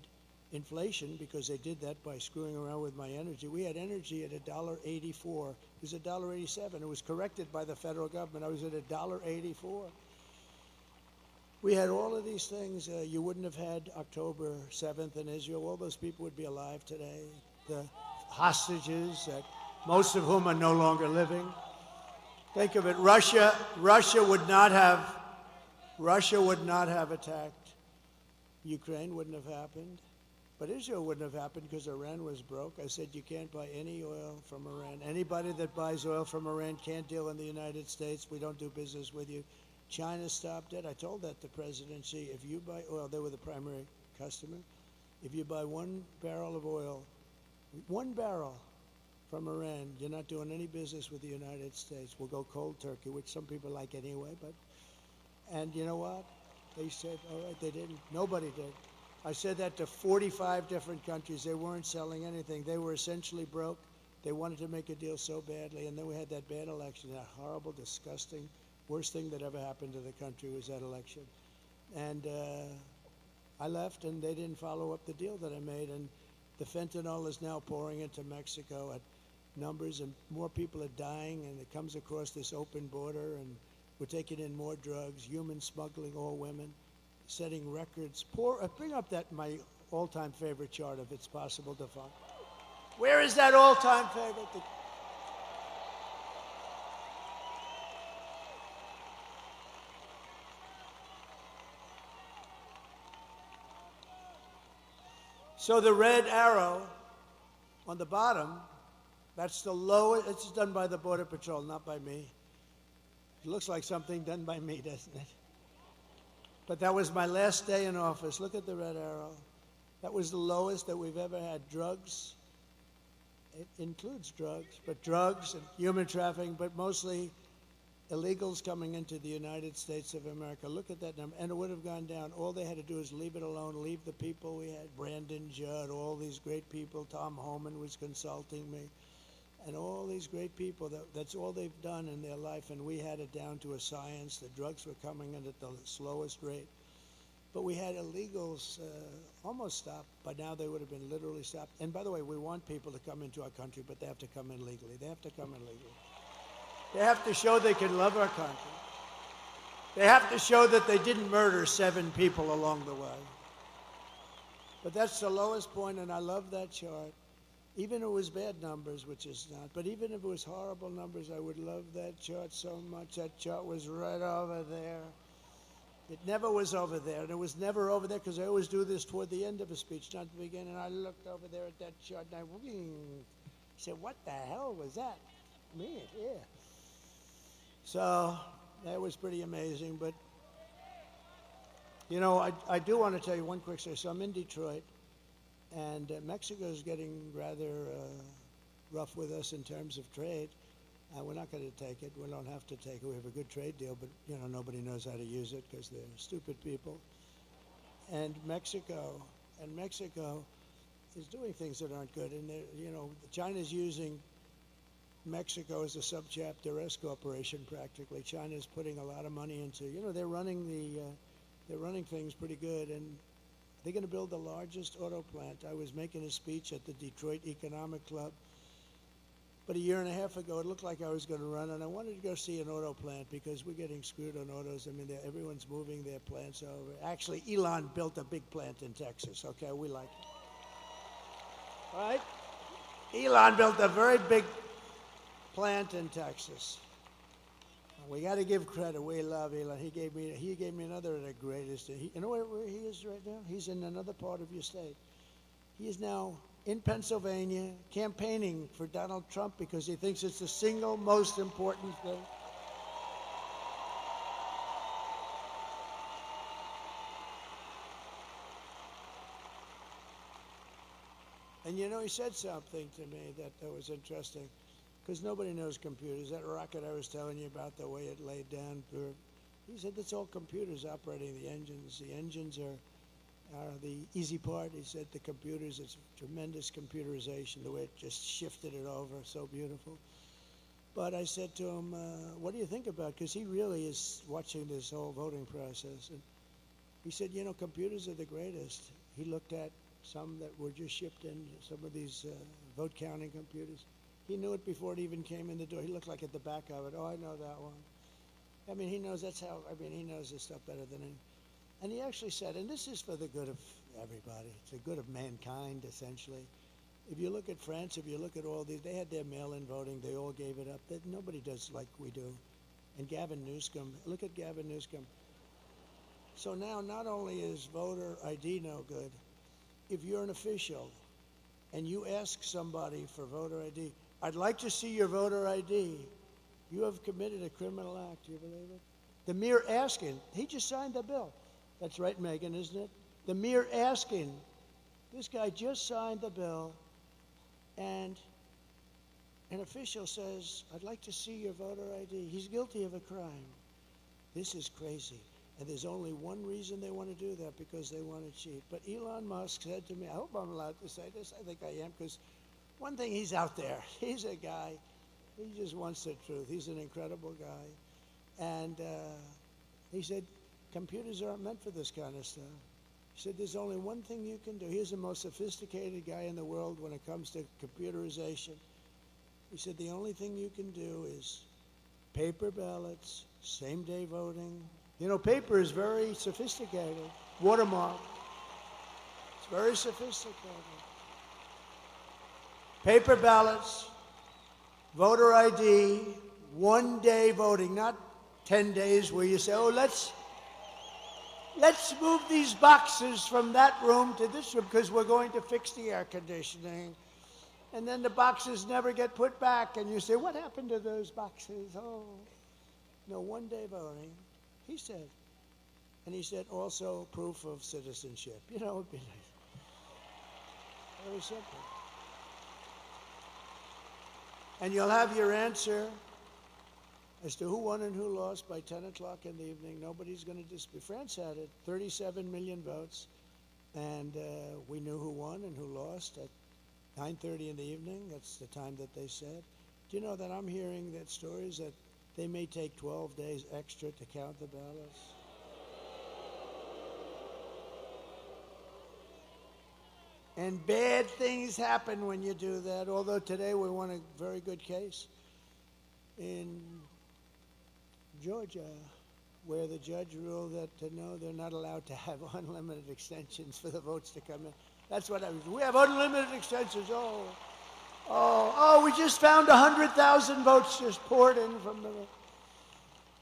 inflation because they did that by screwing around with my energy. We had energy at $1.84. It was $1.87. It was corrected by the federal government. I was at $1.84. We had all of these things. You wouldn't have had October 7th in Israel. All those people would be alive today. The hostages, most of whom are no longer living. Think of it. Russia would not have attacked. Ukraine wouldn't have happened. But Israel wouldn't have happened because Iran was broke. I said you can't buy any oil from Iran. Anybody that buys oil from Iran can't deal in the United States. We don't do business with you. China stopped it. I told that to President Xi. If you buy oil, they were the primary customer. If you buy 1 barrel of oil, 1 barrel from Iran, you're not doing any business with the United States. We'll go cold turkey, which some people like anyway. And you know what? They said, all right, they didn't. Nobody did. I said that to 45 different countries. They weren't selling anything. They were essentially broke. They wanted to make a deal so badly. And then we had that bad election, that horrible, disgusting, worst thing that ever happened to the country was that election. And I left, and they didn't follow up the deal that I made. And the fentanyl is now pouring into Mexico at numbers, and more people are dying, and it comes across this open border, and we're taking in more drugs, human smuggling, all women, setting records. Bring up my all-time favorite chart, if it's possible to find. Where is that all-time favorite? So the red arrow on the bottom, that's the lowest. It's done by the Border Patrol, not by me. It looks like something done by me, doesn't it? But that was my last day in office. Look at the red arrow. That was the lowest that we've ever had. Drugs, it includes drugs, but drugs and human trafficking, but mostly illegals coming into the United States of America. Look at that number. And it would have gone down. All they had to do is leave it alone, leave the people we had, Brandon Judd, all these great people. Tom Homan was consulting me. And all these great people, that's all they've done in their life, and we had it down to a science. The drugs were coming in at the slowest rate. But we had illegals almost stopped. By now they would have been literally stopped. And by the way, we want people to come into our country, but they have to come in legally. They have to come in legally. They have to show they can love our country. They have to show that they didn't murder 7 people along the way. But that's the lowest point, and I love that chart. Even if it was bad numbers, which is not, but even if it was horrible numbers, I would love that chart so much. That chart was right over there. It never was over there, and it was never over there because I always do this toward the end of a speech, not the beginning. I looked over there at that chart, and I said, what the hell was that? Man, yeah. So that was pretty amazing, but, you know, I do want to tell you one quick story. So I'm in Detroit. And Mexico is getting rather rough with us in terms of trade. We're not going to take it. We don't have to take it. We have a good trade deal, but you know nobody knows how to use it because they're stupid people. And Mexico is doing things that aren't good. And you know, China's using Mexico as a subchapter S corporation practically. China's putting a lot of money into. You know, they're running things pretty good and. They're going to build the largest auto plant. I was making a speech at the Detroit Economic Club. But a year and a half ago, it looked like I was going to run, and I wanted to go see an auto plant because we're getting screwed on autos. I mean, everyone's moving their plants over. Actually, Elon built a big plant in Texas. Okay, we like it. Right? Elon built a very big plant in Texas. We got to give credit. We love Elon. He gave me another of the greatest. You know where he is right now? He's in another part of your state. He is now in Pennsylvania campaigning for Donald Trump because he thinks it's the single most important thing. And you know, he said something to me that was interesting. Because nobody knows computers. That rocket I was telling you about, the way it laid down, he said that's all computers operating the engines. The engines are The easy part, he said, the computers, it's tremendous computerization, the way it just shifted it over, so beautiful. But I said to him, what do you think about it? Because he really is watching this whole voting process. And he said, you know, computers are the greatest. He looked at some that were just shipped in, some of these vote counting computers. He knew it before it even came in the door. He looked like at the back of it, oh, I know that one. I mean, he knows that's how, I mean, he knows this stuff better than any. And he actually said, and this is for the good of everybody, it's the good of mankind, essentially. If you look at France, if you look at all these, they had their mail-in voting, they all gave it up. Nobody does like we do. And Gavin Newsom, look at Gavin Newsom. So now, not only is voter ID no good, if you're an official and you ask somebody for voter ID, I'd like to see your voter ID, you have committed a criminal act. Do you believe it? The mere asking, he just signed the bill. That's right, Megan, isn't it? The mere asking, this guy just signed the bill, and an official says, I'd like to see your voter ID. He's guilty of a crime. This is crazy. And there's only one reason they want to do that, because they want to cheat. But Elon Musk said to me, I hope I'm allowed to say this. I think I am, because one thing, he's out there. He's a guy, he just wants the truth. He's an incredible guy. And he said, computers aren't meant for this kind of stuff. He said, there's only one thing you can do. He's the most sophisticated guy in the world when it comes to computerization. He said, the only thing you can do is paper ballots, same-day voting. You know, paper is very sophisticated. Watermark. It's very sophisticated. Paper ballots, voter ID, one-day voting, not 10 days where you say, oh, let's move these boxes from that room to this room because we're going to fix the air conditioning. And then the boxes never get put back, and you say, what happened to those boxes? Oh, no, one-day voting, he said. And he said also proof of citizenship. You know, it'd be nice. Very simple. And you'll have your answer as to who won and who lost by 10 o'clock in the evening. Nobody's going to dispute. France had it, 37 million votes, and we knew who won and who lost at 9:30 in the evening. That's the time that they said. Do you know that I'm hearing that stories that they may take 12 days extra to count the ballots? And bad things happen when you do that, although today we won a very good case in Georgia, where the judge ruled that no, they're not allowed to have unlimited extensions for the votes to come in. That's what I was. We have unlimited extensions. We just found 100,000 votes just poured in from the.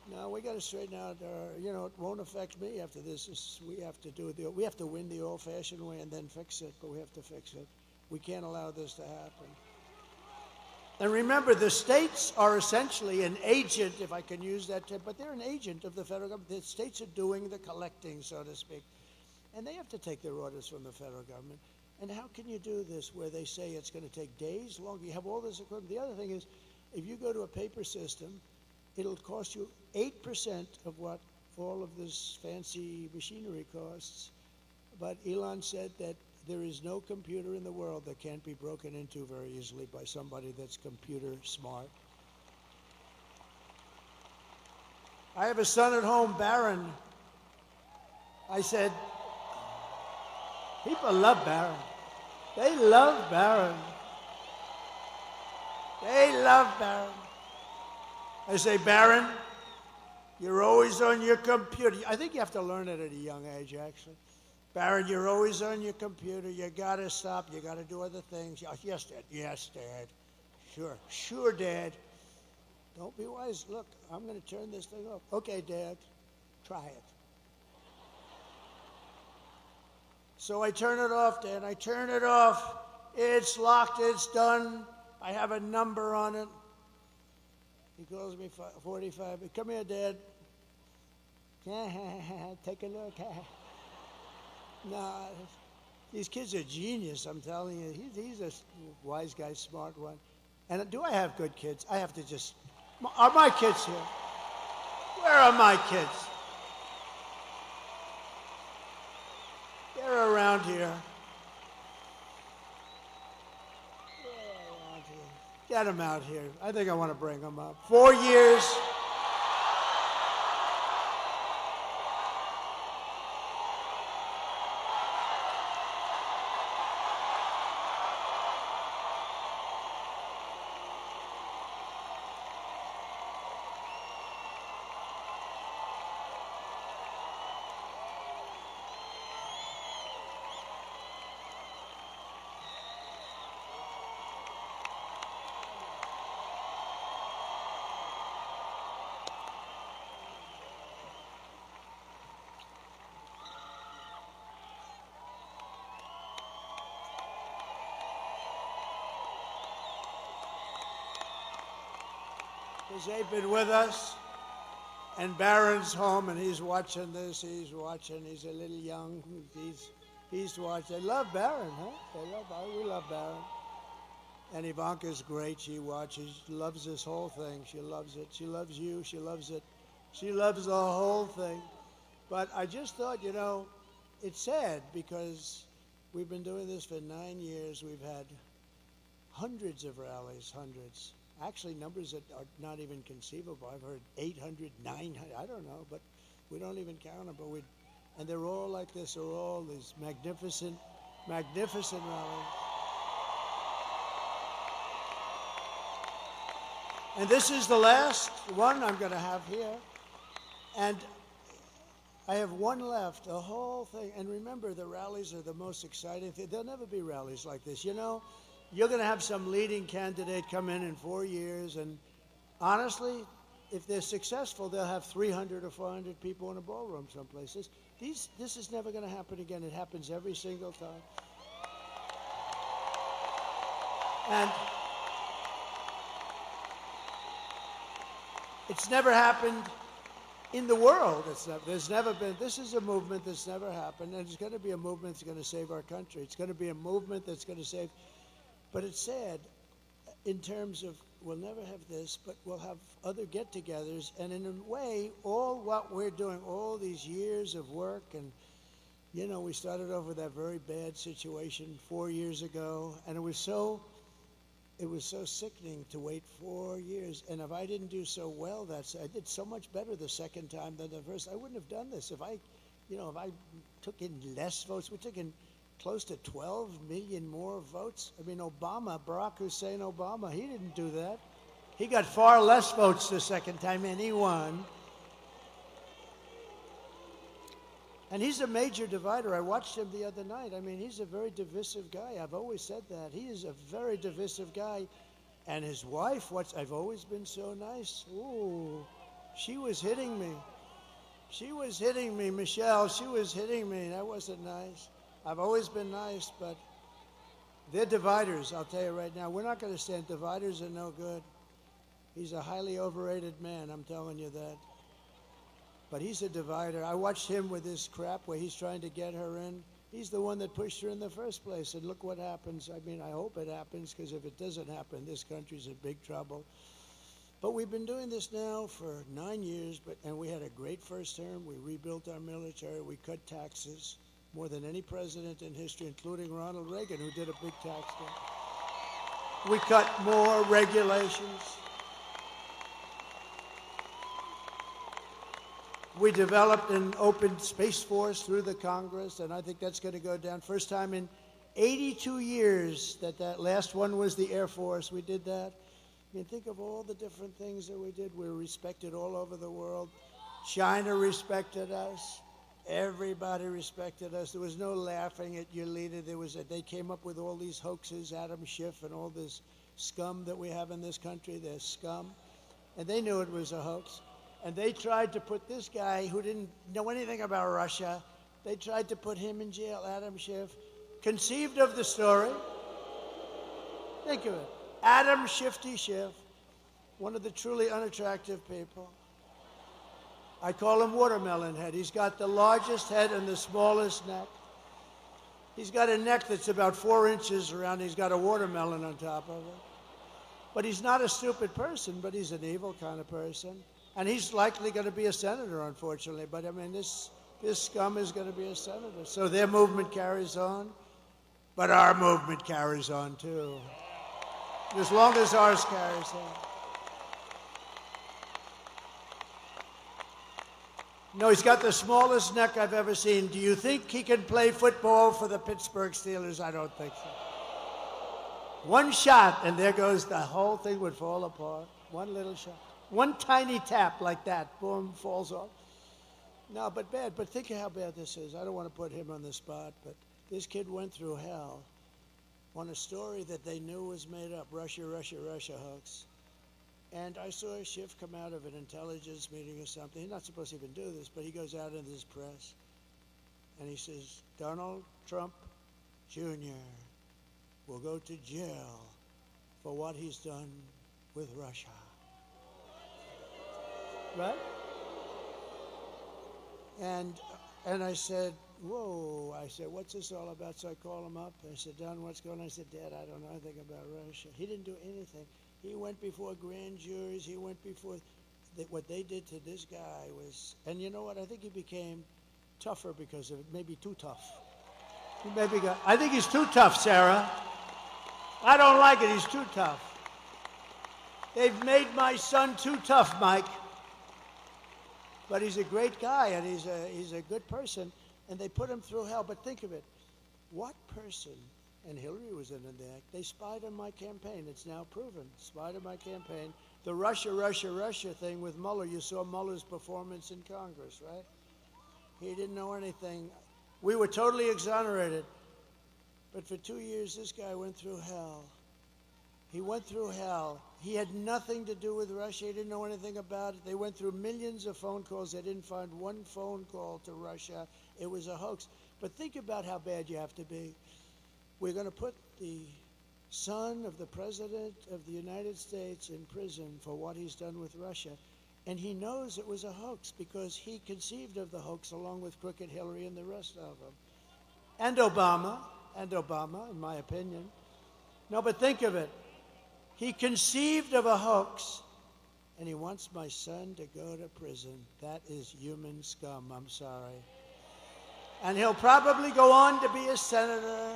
No, we got to straighten out. You know, it won't affect me after this. We have to do it. We have to win the old-fashioned way and then fix it. But we have to fix it. We can't allow this to happen. And remember, the states are essentially an agent, if I can use that term, but they're an agent of the federal government. The states are doing the collecting, so to speak. And they have to take their orders from the federal government. And how can you do this where they say it's going to take days long? You have all this equipment. The other thing is, if you go to a paper system, it'll cost you 8% of what all of this fancy machinery costs. But Elon said that there is no computer in the world that can't be broken into very easily by somebody that's computer smart. I have a son at home, Barron. I said, people love Barron. They love Barron. They love Barron. I say, Barron, you're always on your computer. I think you have to learn it at a young age, actually. Barron, you're always on your computer. You got to stop. You got to do other things. Yes, Dad. Yes, Dad. Sure. Sure, Dad. Don't be wise. Look, I'm going to turn this thing off. Okay, Dad. Try it. So I turn it off, Dad. I turn it off. It's locked. It's done. I have a number on it. He calls me 45. Come here, Dad. Take a look. No, these kids are genius, I'm telling you. He's a wise guy, smart one. And do I have good kids? I have to just... Are my kids here? Where are my kids? There are here. Get him out here. I think I want to bring him up. 4 years. Because they've been with us, and Barron's home, and he's watching this. He's watching. He's a little young. He's watching. They love Barron, huh? We love Barron. And Ivanka's great. She watches. She loves this whole thing. She loves it. She loves you. She loves it. She loves the whole thing. But I just thought, you know, it's sad because we've been doing this for 9 years. We've had hundreds of rallies, hundreds. Actually, numbers that are not even conceivable. I've heard 800, 900, I don't know, but we don't even count them. And they're all like this. They're all these magnificent, magnificent rallies. And this is the last one I'm going to have here. And I have one left, the whole thing. And remember, the rallies are the most exciting thing. There'll never be rallies like this. You know, you're going to have some leading candidate come in 4 years. And honestly, if they're successful, they'll have 300 or 400 people in a ballroom some places. This is never going to happen again. It happens every single time. And it's never happened in the world. There's never been. This is a movement that's never happened, and it's going to be a movement that's going to save our country. It's going to be a movement that's going to save. But it's sad in terms of we'll never have this, but we'll have other get-togethers. And in a way, all what we're doing, all these years of work, and, you know, we started off with that very bad situation 4 years ago, and it was so sickening to wait 4 years. And if I didn't do so well, I did so much better the second time than the first. I wouldn't have done this if I took in less votes. We took in close to 12 million more votes. I mean, Barack Hussein Obama, he didn't do that. He got far less votes the second time, and he won. And he's a major divider. I watched him the other night. I mean, he's a very divisive guy. I've always said that. He is a very divisive guy. And his wife, I've always been so nice. Ooh, she was hitting me. She was hitting me, Michelle. She was hitting me. That wasn't nice. I've always been nice, but they're dividers, I'll tell you right now. We're not going to stand. Dividers are no good. He's a highly overrated man, I'm telling you that. But he's a divider. I watched him with this crap where he's trying to get her in. He's the one that pushed her in the first place, and look what happens. I mean, I hope it happens, because if it doesn't happen, this country's in big trouble. But we've been doing this now for 9 years, and we had a great first term. We rebuilt our military. We cut taxes more than any president in history, including Ronald Reagan, who did a big tax cut. We cut more regulations. We developed an open space force through the Congress, and I think that's going to go down. First time in 82 years that last one was the Air Force. We did that. I mean, think of all the different things that we did. We were respected all over the world. China respected us. Everybody respected us. There was no laughing at your leader. They came up with all these hoaxes, Adam Schiff and all this scum that we have in this country. They're scum. And they knew it was a hoax. And they tried to put this guy who didn't know anything about Russia, they tried to put him in jail, Adam Schiff, conceived of the story. Think of it. Adam Shifty Schiff, one of the truly unattractive people. I call him Watermelon Head. He's got the largest head and the smallest neck. He's got a neck that's about 4 inches around. He's got a watermelon on top of it. But he's not a stupid person, but he's an evil kind of person. And he's likely going to be a senator, unfortunately. But I mean, this scum is going to be a senator. So their movement carries on, but our movement carries on too. As long as ours carries on. No, he's got the smallest neck I've ever seen. Do you think he can play football for the Pittsburgh Steelers? I don't think so. One shot, and there goes the whole thing would fall apart. One little shot. One tiny tap like that, boom, falls off. No, but bad. But think of how bad this is. I don't want to put him on the spot, but this kid went through hell on a story that they knew was made up, Russia, Russia, Russia hoax. And I saw a Schiff come out of an intelligence meeting or something. He's not supposed to even do this, but he goes out into this press, and he says, Donald Trump Jr. will go to jail for what he's done with Russia. Right? And I said, whoa. I said, what's this all about? So I called him up. I said, Don, what's going on? I said, Dad, I don't know anything about Russia. He didn't do anything. He went before grand juries. He went before what they did to this guy was, and you know what? I think he became tougher because of it. Maybe too tough. I think he's too tough, Sarah. I don't like it. He's too tough. They've made my son too tough, Mike. But he's a great guy, and he's a good person, and they put him through hell. But think of it. What person, and Hillary was in there, they spied on my campaign. It's now proven. Spied on my campaign. The Russia, Russia, Russia thing with Mueller, you saw Mueller's performance in Congress, right? He didn't know anything. We were totally exonerated. But for 2 years, this guy went through hell. He went through hell. He had nothing to do with Russia. He didn't know anything about it. They went through millions of phone calls. They didn't find one phone call to Russia. It was a hoax. But think about how bad you have to be. We're going to put the son of the President of the United States in prison for what he's done with Russia. And he knows it was a hoax because he conceived of the hoax along with Crooked Hillary and the rest of them. And Obama, in my opinion. No, but think of it. He conceived of a hoax, and he wants my son to go to prison. That is human scum, I'm sorry. And he'll probably go on to be a senator,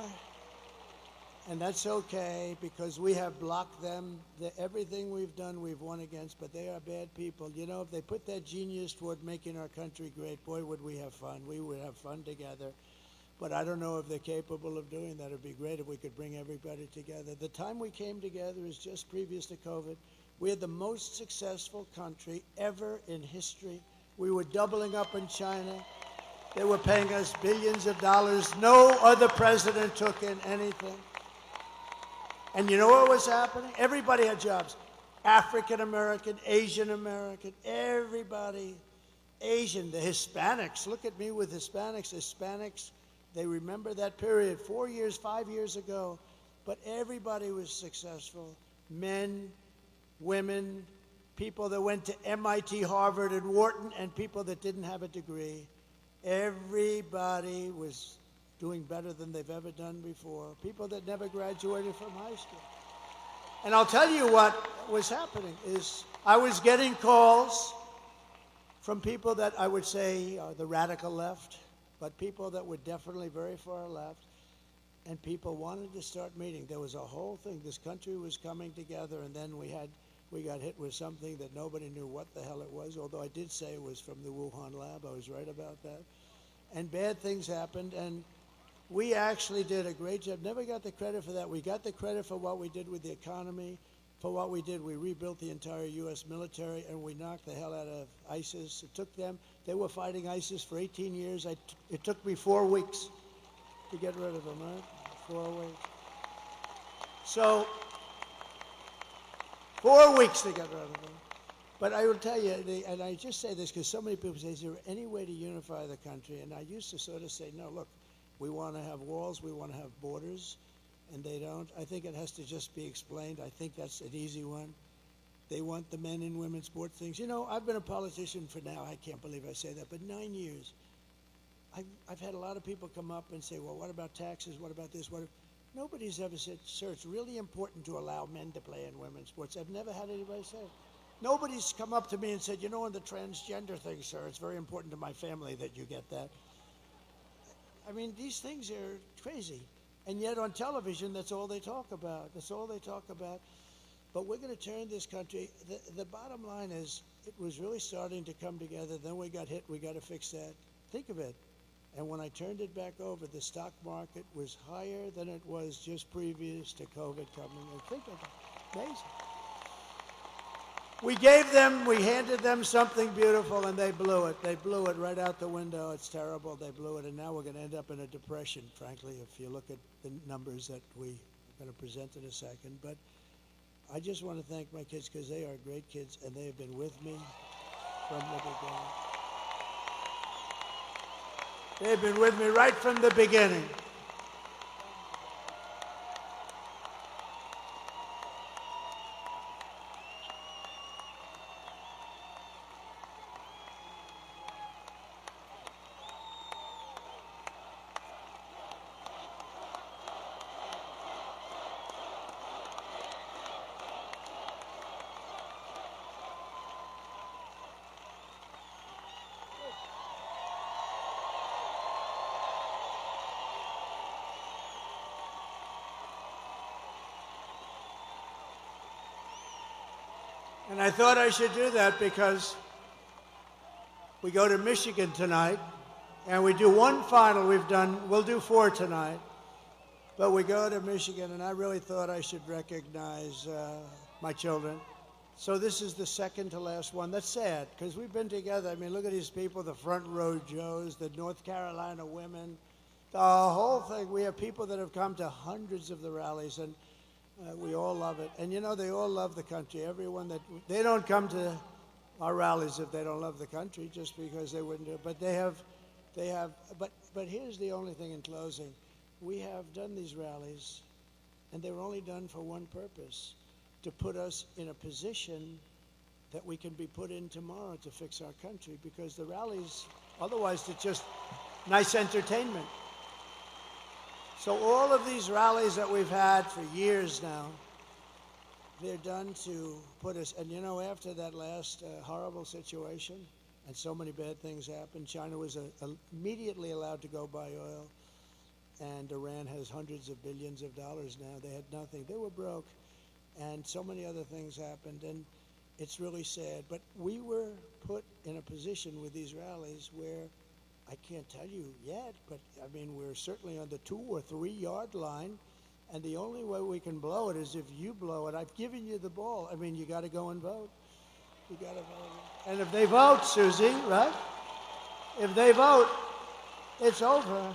and that's okay because we have blocked them. Everything we've done, we've won against, but they are bad people. You know, if they put that genius toward making our country great, boy, would we have fun. We would have fun together. But I don't know if they're capable of doing that. It'd be great if we could bring everybody together. The time we came together is just previous to COVID. We had the most successful country ever in history. We were doubling up in China. They were paying us billions of dollars. No other president took in anything. And you know what was happening? Everybody had jobs. African American, Asian American, everybody. Asian, the Hispanics. Look at me with Hispanics. Hispanics. They remember that period 4 years, 5 years ago, but everybody was successful. Men, women, people that went to MIT, Harvard, and Wharton, and people that didn't have a degree. Everybody was doing better than they've ever done before. People that never graduated from high school. And I'll tell you what was happening is I was getting calls from people that I would say are the radical left, but people that were definitely very far left, and people wanted to start meeting. There was a whole thing. This country was coming together, and then we got hit with something that nobody knew what the hell it was, although I did say it was from the Wuhan lab. I was right about that. And bad things happened, and we actually did a great job. Never got the credit for that. We got the credit for what we did with the economy. For what we did, we rebuilt the entire U.S. military, and we knocked the hell out of ISIS. It took them. They were fighting ISIS for 18 years. It took me 4 weeks to get rid of them, right? 4 weeks. So, 4 weeks to get rid of them. But I will tell you, and I just say this because so many people say, is there any way to unify the country? And I used to sort of say, no, look, we want to have walls, we want to have borders, and they don't. I think it has to just be explained. I think that's an easy one. They want the men and women sports things. You know, I've been a politician for now, I can't believe I say that, but 9 years. I've had a lot of people come up and say, well, what about taxes? What about this? Nobody's ever said, sir, it's really important to allow men to play in women's sports. I've never had anybody say it. Nobody's come up to me and said, you know, on the transgender thing, sir, it's very important to my family that you get that. I mean, these things are crazy. And yet on television, that's all they talk about. That's all they talk about. But we're going to turn this country. The bottom line is, it was really starting to come together. Then we got hit. We got to fix that. Think of it. And when I turned it back over, the stock market was higher than it was just previous to COVID coming. And think of it. Amazing. We handed them something beautiful, and they blew it. They blew it right out the window. It's terrible. They blew it, and now we're going to end up in a depression, frankly, if you look at the numbers that we're going to present in a second. But I just want to thank my kids because they are great kids, and they have been with me from the beginning. They've been with me right from the beginning. And I thought I should do that because we go to Michigan tonight, and we do one final. We'll do 4 tonight, but we go to Michigan, and I really thought I should recognize my children. So this is the second to last one. That's sad, because we've been together. I mean, look at these people, the front row Joes, the North Carolina women, the whole thing. We have people that have come to hundreds of the rallies, and we all love it. And, you know, they all love the country. Everyone they don't come to our rallies if they don't love the country, just because they wouldn't do it. But but here's the only thing in closing. We have done these rallies, and they were only done for one purpose, to put us in a position that we can be put in tomorrow to fix our country, because the rallies, otherwise it's just nice entertainment. So all of these rallies that we've had for years now, they're done to put us, and you know, after that last horrible situation, and so many bad things happened, China was immediately allowed to go buy oil, and Iran has hundreds of billions of dollars now. They had nothing. They were broke, and so many other things happened, and it's really sad. But we were put in a position with these rallies where, I can't tell you yet, but I mean, we're certainly on the 2 or 3 yard line, and the only way we can blow it is if you blow it. I've given you the ball. I mean, you got to go and vote. You got to vote. And if they vote, Susie, right? If they vote, it's over.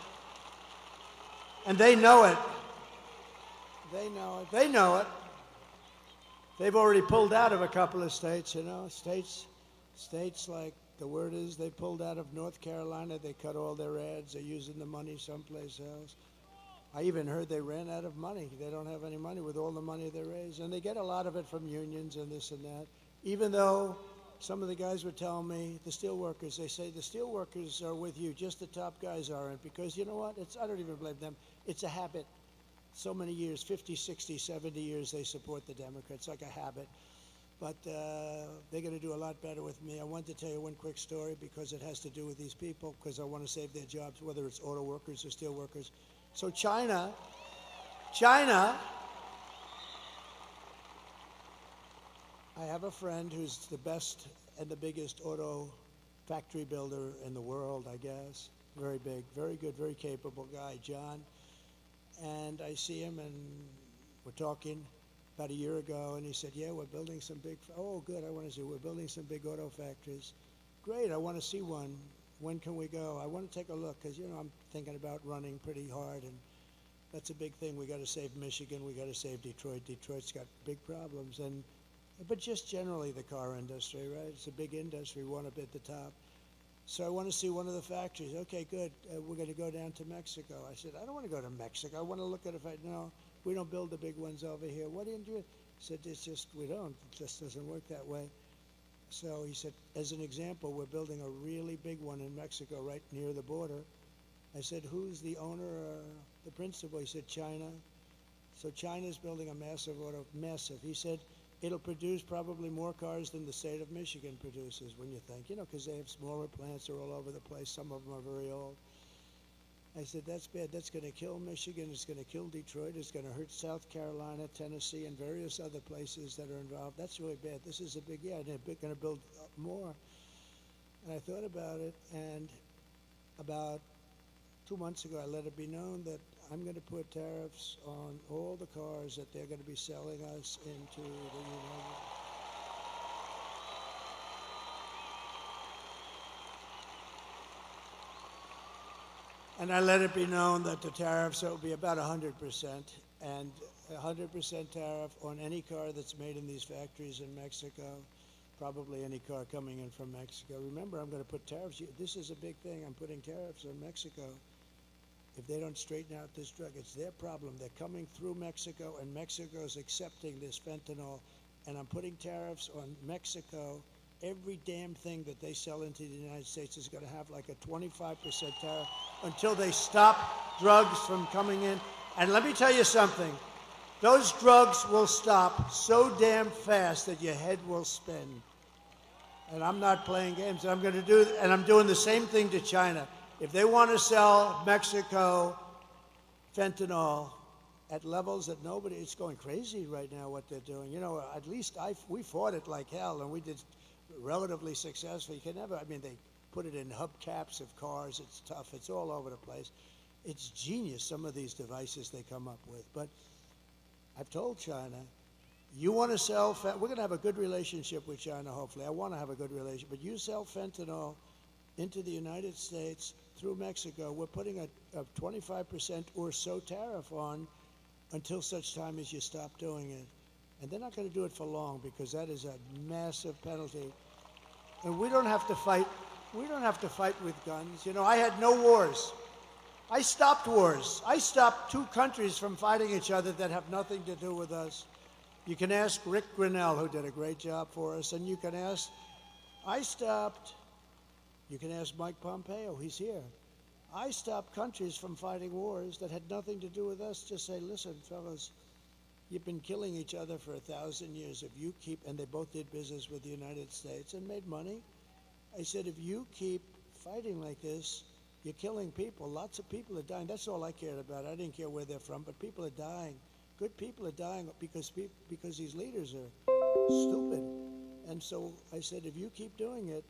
And they know it. They know it. They know it. They've already pulled out of a couple of states, you know, states like, the word is they pulled out of North Carolina. They cut all their ads. They're using the money someplace else. I even heard they ran out of money. They don't have any money with all the money they raise. And they get a lot of it from unions and this and that. Even though some of the guys were telling me, the steel workers, they say the steel workers are with you, just the top guys aren't. Because you know what? I don't even blame them. It's a habit. So many years, 50, 60, 70 years, they support the Democrats, like a habit. But they're going to do a lot better with me. I want to tell you one quick story because it has to do with these people, because I want to save their jobs, whether it's auto workers or steel workers. So China, I have a friend who's the best and the biggest auto factory builder in the world, I guess. Very big, very good, very capable guy, John. And I see him, and we're talking about a year ago, and he said, yeah, we're building some big, oh, good, I want to see, we're building some big auto factories. Great, I want to see one. When can we go? I want to take a look, because, you know, I'm thinking about running pretty hard, and that's a big thing. We got to save Michigan. We got to save Detroit. Detroit's got big problems. But just generally the car industry, right? It's a big industry. We want to be at the top. So I want to see one of the factories. Okay, good. We're going to go down to Mexico. I said, I don't want to go to Mexico. I want to look at no, we don't build the big ones over here. What do you do? He said, it's just, we don't. It just doesn't work that way. So he said, as an example, we're building a really big one in Mexico right near the border. I said, who's the owner or the principal? He said, China. So China's building a massive auto, massive. He said, it'll produce probably more cars than the state of Michigan produces, when you think, because they have smaller plants, they're all over the place. Some of them are very old. I said, that's bad. That's going to kill Michigan. It's going to kill Detroit. It's going to hurt South Carolina, Tennessee, and various other places that are involved. That's really bad. This is a big, they're going to build more. And I thought about it, and about 2 months ago, I let it be known that I'm going to put tariffs on all the cars that they're going to be selling us into the United States. And I let it be known that the tariffs will be about 100%, and 100% tariff on any car that's made in these factories in Mexico, probably any car coming in from Mexico. Remember, I'm going to put tariffs. This is a big thing. I'm putting tariffs on Mexico. If they don't straighten out this drug, it's their problem. They're coming through Mexico, and Mexico's accepting this fentanyl, and I'm putting tariffs on Mexico. Every damn thing that they sell into the United States is going to have like a 25% tariff until they stop drugs from coming in. And let me tell you something. Those drugs will stop so damn fast that your head will spin. And I'm not playing games. I'm going to do, and I'm doing the same thing to China. If they want to sell Mexico fentanyl at levels that nobody, it's going crazy right now what they're doing. At least we fought it like hell, and we did relatively successful. You can never, they put it in hubcaps of cars. It's tough. It's all over the place. It's genius, some of these devices they come up with. But I've told China, you want to sell, we're going to have a good relationship with China, hopefully. I want to have a good relationship. But you sell fentanyl into the United States through Mexico, we're putting a 25% or so tariff on until such time as you stop doing it. And they're not going to do it for long, because that is a massive penalty. And we don't have to fight. We don't have to fight with guns. I had no wars. I stopped wars. I stopped two countries from fighting each other that have nothing to do with us. You can ask Rick Grinnell, who did a great job for us, and you can ask, you can ask Mike Pompeo, he's here. I stopped countries from fighting wars that had nothing to do with us. Just say, listen, fellas, you've been killing each other for 1,000 years. If you keep, and they both did business with the United States and made money. I said, if you keep fighting like this, you're killing people. Lots of people are dying. That's all I cared about. I didn't care where they're from, but people are dying. Good people are dying because these leaders are stupid. And so I said, if you keep doing it,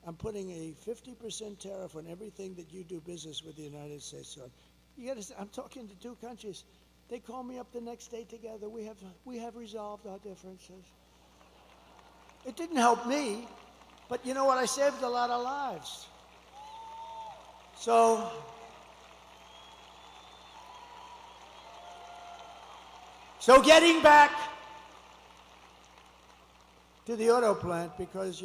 I'm putting a 50% tariff on everything that you do business with the United States on. I'm talking to two countries. They call me up the next day together. We have resolved our differences. It didn't help me, but you know what? I saved a lot of lives. So getting back to the auto plant, because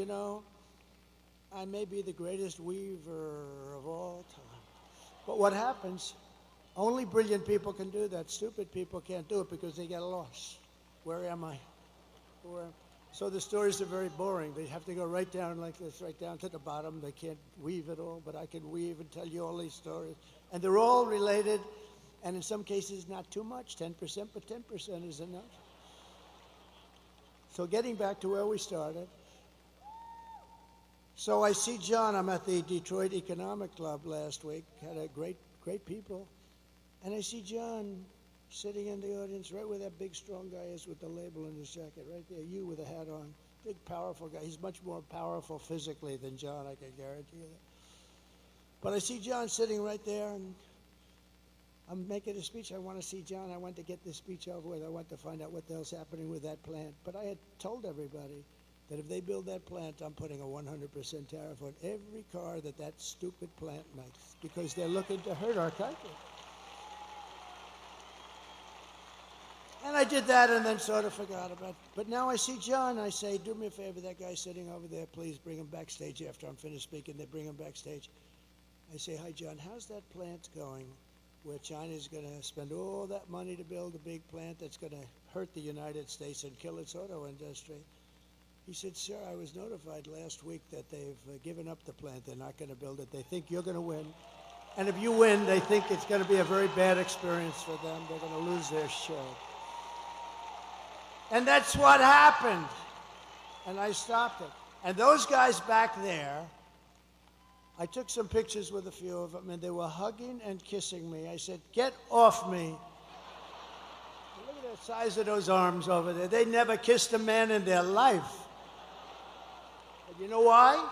I may be the greatest weaver of all time. But what happens, only brilliant people can do that. Stupid people can't do it because they get lost. Where am I? So the stories are very boring. They have to go right down like this, right down to the bottom. They can't weave it all, but I can weave and tell you all these stories. And they're all related, and in some cases not too much, 10%, but 10% is enough. So getting back to where we started. So I see John. I'm at the Detroit Economic Club last week. Had a great people. And I see John sitting in the audience right where that big, strong guy is with the label in his jacket, right there. You with a hat on. Big, powerful guy. He's much more powerful physically than John, I can guarantee you that. But I see John sitting right there, and I'm making a speech. I want to see John. I want to get this speech over with. I want to find out what the hell's happening with that plant. But I had told everybody that if they build that plant, I'm putting a 100% tariff on every car that stupid plant makes, because they're looking to hurt our country. And I did that and then sort of forgot about it. But now I see John. I say, do me a favor, that guy sitting over there, please bring him backstage after I'm finished speaking. They bring him backstage. I say, hi, John, how's that plant going where China's going to spend all that money to build a big plant that's going to hurt the United States and kill its auto industry? He said, sir, I was notified last week that they've given up the plant. They're not going to build it. They think you're going to win. And if you win, they think it's going to be a very bad experience for them. They're going to lose their show. And that's what happened. And I stopped it. And those guys back there, I took some pictures with a few of them, and they were hugging and kissing me. I said, get off me. Look at the size of those arms over there. They never kissed a man in their life. And you know why?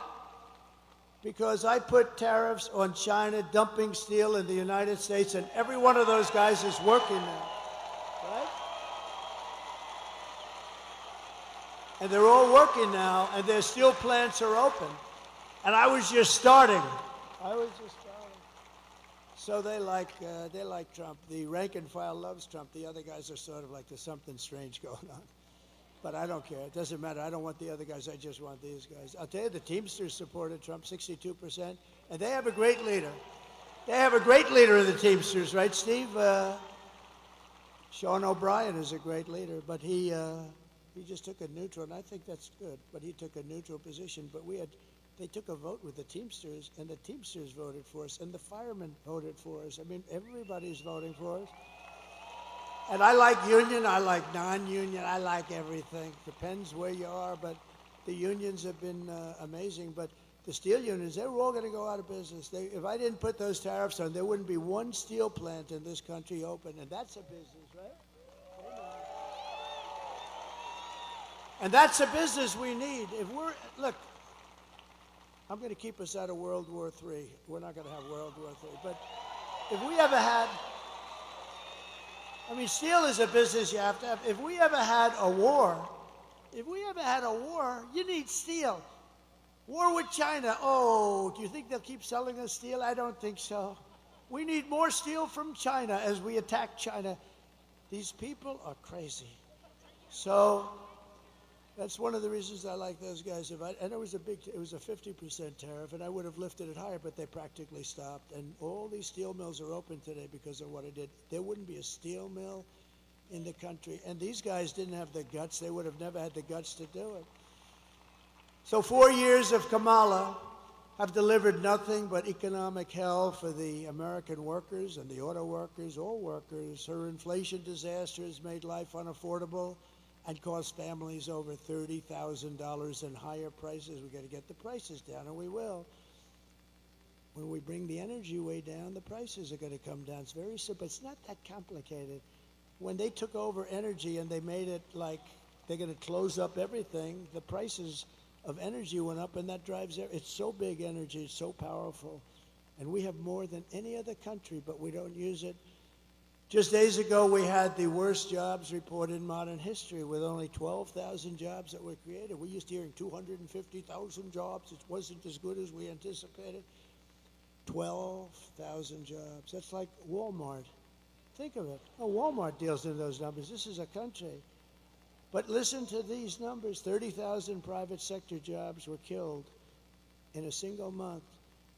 Because I put tariffs on China dumping steel in the United States, and every one of those guys is working now. Right? And they're all working now, and their steel plants are open. And I was just starting. So they like Trump. The rank and file loves Trump. The other guys are sort of like, there's something strange going on. But I don't care. It doesn't matter. I don't want the other guys. I just want these guys. I'll tell you, the Teamsters supported Trump, 62%. And they have a great leader. They have a great leader in the Teamsters, right, Steve? Sean O'Brien is a great leader, but he just took a neutral, and I think that's good. But he took a neutral position. But they took a vote with the Teamsters, and the Teamsters voted for us, and the firemen voted for us. I mean, everybody's voting for us. And I like union, I like non-union, I like everything. Depends where you are, but the unions have been amazing. But the steel unions, they were all going to go out of business. If I didn't put those tariffs on, there wouldn't be one steel plant in this country open, and that's a business, right? And that's a business we need. Look, I'm going to keep us out of World War III. We're not going to have World War III. But if we ever had, steel is a business you have to have. If we ever had a war, you need steel. War with China. Oh, do you think they'll keep selling us steel? I don't think so. We need more steel from China as we attack China. These people are crazy. So that's one of the reasons I like those guys. And it was a 50% tariff, and I would have lifted it higher, but they practically stopped. And all these steel mills are open today because of what I did. There wouldn't be a steel mill in the country. And these guys didn't have the guts. They would have never had the guts to do it. So 4 years of Kamala have delivered nothing but economic hell for the American workers and the auto workers, all workers. Her inflation disaster has made life unaffordable and cost families over $30,000 in higher prices. We've got to get the prices down, and we will. When we bring the energy way down, the prices are going to come down. It's very simple. It's not that complicated. When they took over energy and they made it like they're going to close up everything, the prices of energy went up, and that drives it. It's so big, energy, it's so powerful. And we have more than any other country, but we don't use it. Just days ago, we had the worst jobs report in modern history with only 12,000 jobs that were created. We used to hearing 250,000 jobs. It wasn't as good as we anticipated. 12,000 jobs. That's like Walmart. Think of it. Oh, Walmart deals in those numbers. This is a country. But listen to these numbers. 30,000 private sector jobs were killed in a single month.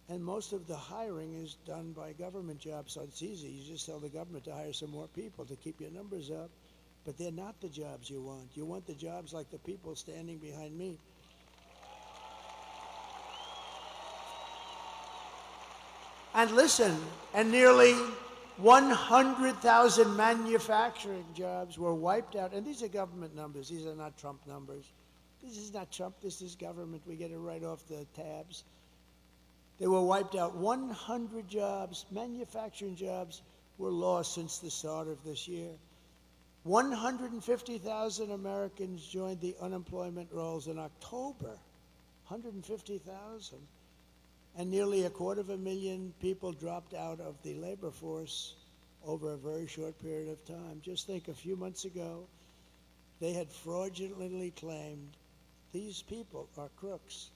And most of the hiring is done by government jobs, so it's easy. You just tell the government to hire some more people to keep your numbers up. But they're not the jobs you want. You want the jobs like the people standing behind me. And listen, and nearly 100,000 manufacturing jobs were wiped out. And these are government numbers. These are not Trump numbers. This is not Trump. This is government. We get it right off the tabs. They were wiped out. 100 jobs, manufacturing jobs, were lost since the start of this year. 150,000 Americans joined the unemployment rolls in October. 150,000. And nearly 250,000 people dropped out of the labor force over a very short period of time. Just think, a few months ago, they had fraudulently claimed, these people are crooks,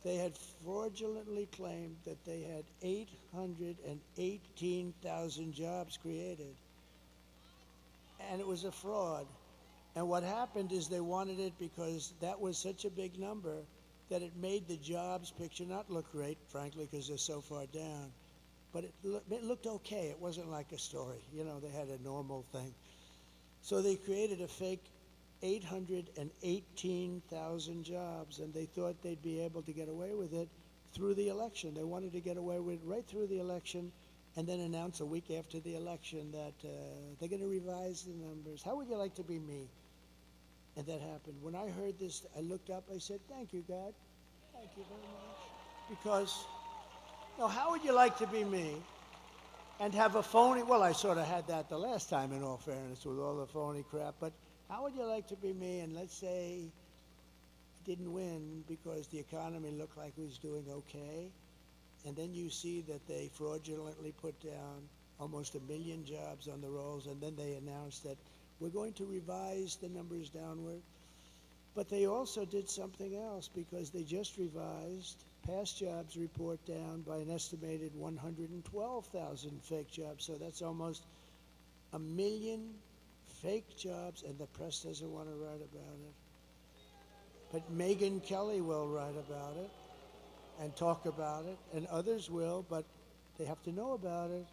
they had fraudulently claimed that they had 818,000 jobs created. And it was a fraud. And what happened is they wanted it because that was such a big number that it made the jobs picture not look great, frankly, because they're so far down. But it looked okay. It wasn't like a story. You know, they had a normal thing. So they created a fake 818,000 jobs, and they thought they'd be able to get away with it through the election. They wanted to get away with it right through the election and then announce a week after the election that they're going to revise the numbers. How would you like to be me? And that happened. When I heard this, I looked up, I said, thank you, God. Thank you very much. Because, how would you like to be me and have a phony, well, I sort of had that the last time, in all fairness, with all the phony crap, but how would you like to be me and let's say I didn't win because the economy looked like it was doing okay, and then you see that they fraudulently put down almost 1 million jobs on the rolls, and then they announced that we're going to revise the numbers downward. But they also did something else, because they just revised past jobs report down by an estimated 112,000 fake jobs. So that's almost 1 million fake jobs, and the press doesn't want to write about it. But Megyn Kelly will write about it and talk about it, and others will, but they have to know about it.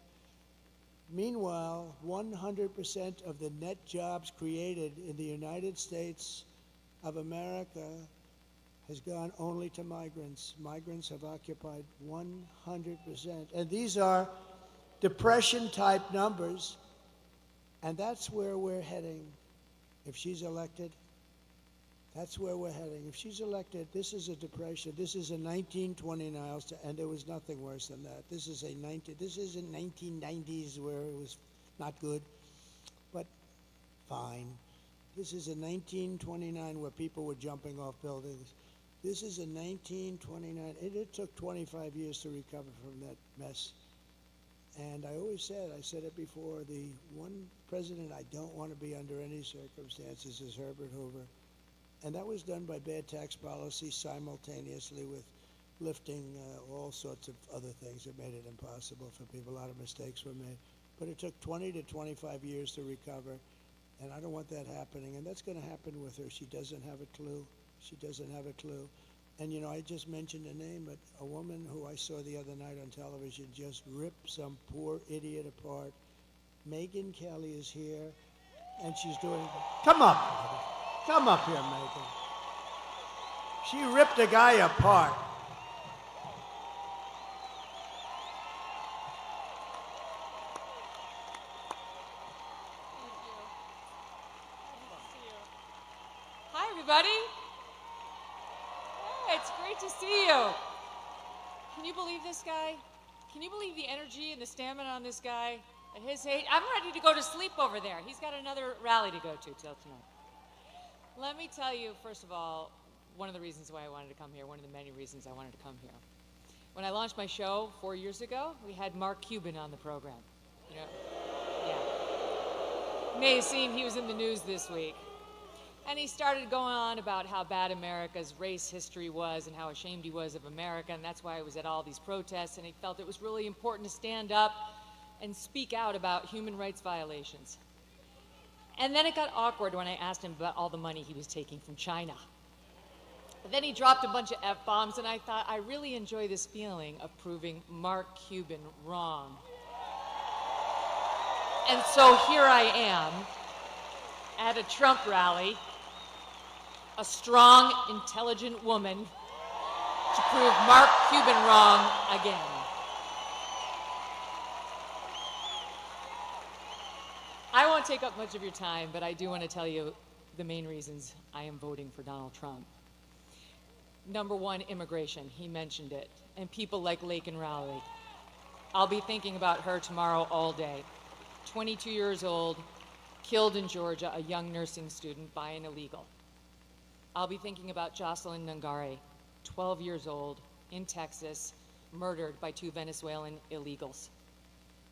Meanwhile, 100% of the net jobs created in the United States of America has gone only to migrants. Migrants have occupied 100%. And these are depression-type numbers, and that's where we're heading. If she's elected, that's where we're heading. If she's elected, this is a depression. This is a 1929, and there was nothing worse than that. This is in 1990s where it was not good, but fine. This is in 1929 where people were jumping off buildings. This is in 1929. It took 25 years to recover from that mess. And I always said, I said it before, the one president I don't want to be under any circumstances is Herbert Hoover. And that was done by bad tax policy simultaneously with lifting all sorts of other things that made it impossible for people. A lot of mistakes were made. But it took 20 to 25 years to recover, and I don't want that happening. And that's going to happen with her. She doesn't have a clue. She doesn't have a clue. And, I just mentioned a name, but a woman who I saw the other night on television just ripped some poor idiot apart. Megyn Kelly is here, and she's doing... Come up. Come up here, Megyn. She ripped a guy apart. Hi, everybody. Hey, it's great to see you. Can you believe this guy? Can you believe the energy and the stamina on this guy? At his age, I'm ready to go to sleep over there. He's got another rally to go to till tonight. Let me tell you, first of all, one of the reasons why I wanted to come here, one of the many reasons I wanted to come here. When I launched my show 4 years ago, we had Mark Cuban on the program. Yeah. You may have seen he was in the news this week. And he started going on about how bad America's race history was and how ashamed he was of America, and that's why he was at all these protests, and he felt it was really important to stand up and speak out about human rights violations. And then it got awkward when I asked him about all the money he was taking from China. But then he dropped a bunch of F-bombs, and I thought, I really enjoy this feeling of proving Mark Cuban wrong. And so here I am at a Trump rally, a strong, intelligent woman, to prove Mark Cuban wrong again. I won't take up much of your time, but I do want to tell you the main reasons I am voting for Donald Trump. Number one, immigration. He mentioned it. And people like Laken Riley. I'll be thinking about her tomorrow all day. 22 years old, killed in Georgia, a young nursing student by an illegal. I'll be thinking about Jocelyn Nungare, 12 years old, in Texas, murdered by 2 Venezuelan illegals.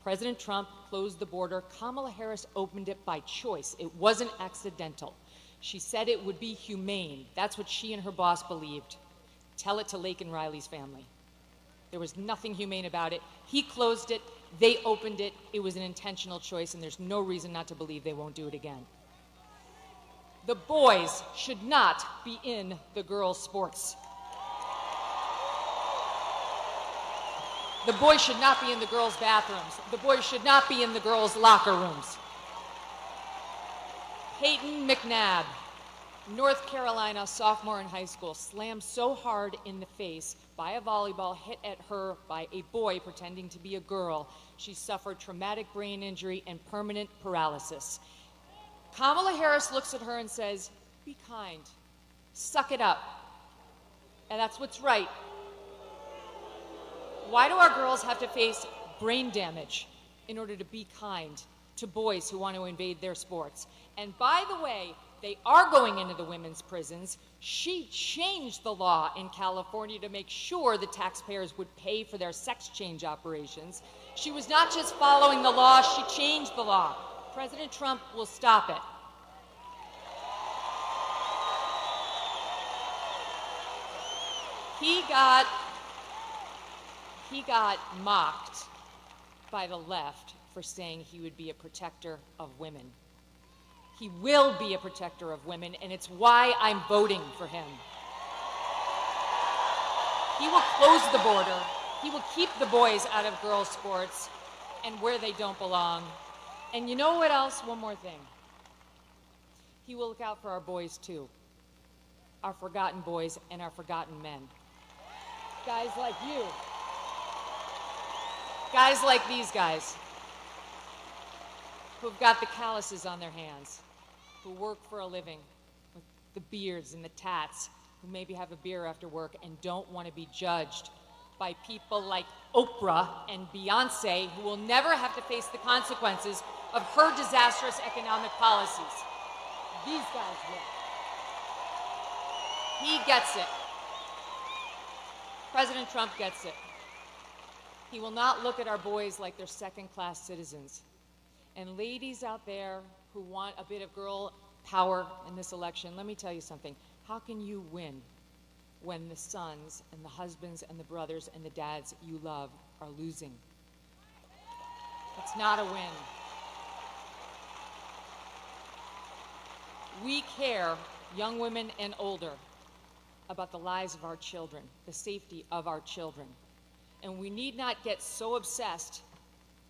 President Trump closed the border. Kamala Harris opened it by choice. It wasn't accidental. She said it would be humane. That's what she and her boss believed. Tell it to Laken Riley's family. There was nothing humane about it. He closed it. They opened it. It was an intentional choice, and there's no reason not to believe they won't do it again. The boys should not be in the girls' sports. The boys should not be in the girls' bathrooms. The boys should not be in the girls' locker rooms. Peyton McNabb, North Carolina sophomore in high school, slammed so hard in the face by a volleyball hit at her by a boy pretending to be a girl, she suffered traumatic brain injury and permanent paralysis. Kamala Harris looks at her and says, be kind. Suck it up. And that's what's right. Why do our girls have to face brain damage in order to be kind to boys who want to invade their sports? And by the way, they are going into the women's prisons. She changed the law in California to make sure the taxpayers would pay for their sex change operations. She was not just following the law, she changed the law. President Trump will stop it. He got mocked by the left for saying he would be a protector of women. He will be a protector of women, and it's why I'm voting for him. He will close the border. He will keep the boys out of girls' sports and where they don't belong. And you know what else? One more thing. He will look out for our boys, too. Our forgotten boys and our forgotten men. Guys like you. Guys like these guys who've got the calluses on their hands, who work for a living with the beards and the tats, who maybe have a beer after work and don't want to be judged by people like Oprah and Beyonce, who will never have to face the consequences of her disastrous economic policies. These guys will. He gets it. President Trump gets it. He will not look at our boys like they're second-class citizens. And ladies out there who want a bit of girl power in this election, let me tell you something. How can you win when the sons and the husbands and the brothers and the dads you love are losing? It's not a win. We care, young women and older, about the lives of our children, the safety of our children. And we need not get so obsessed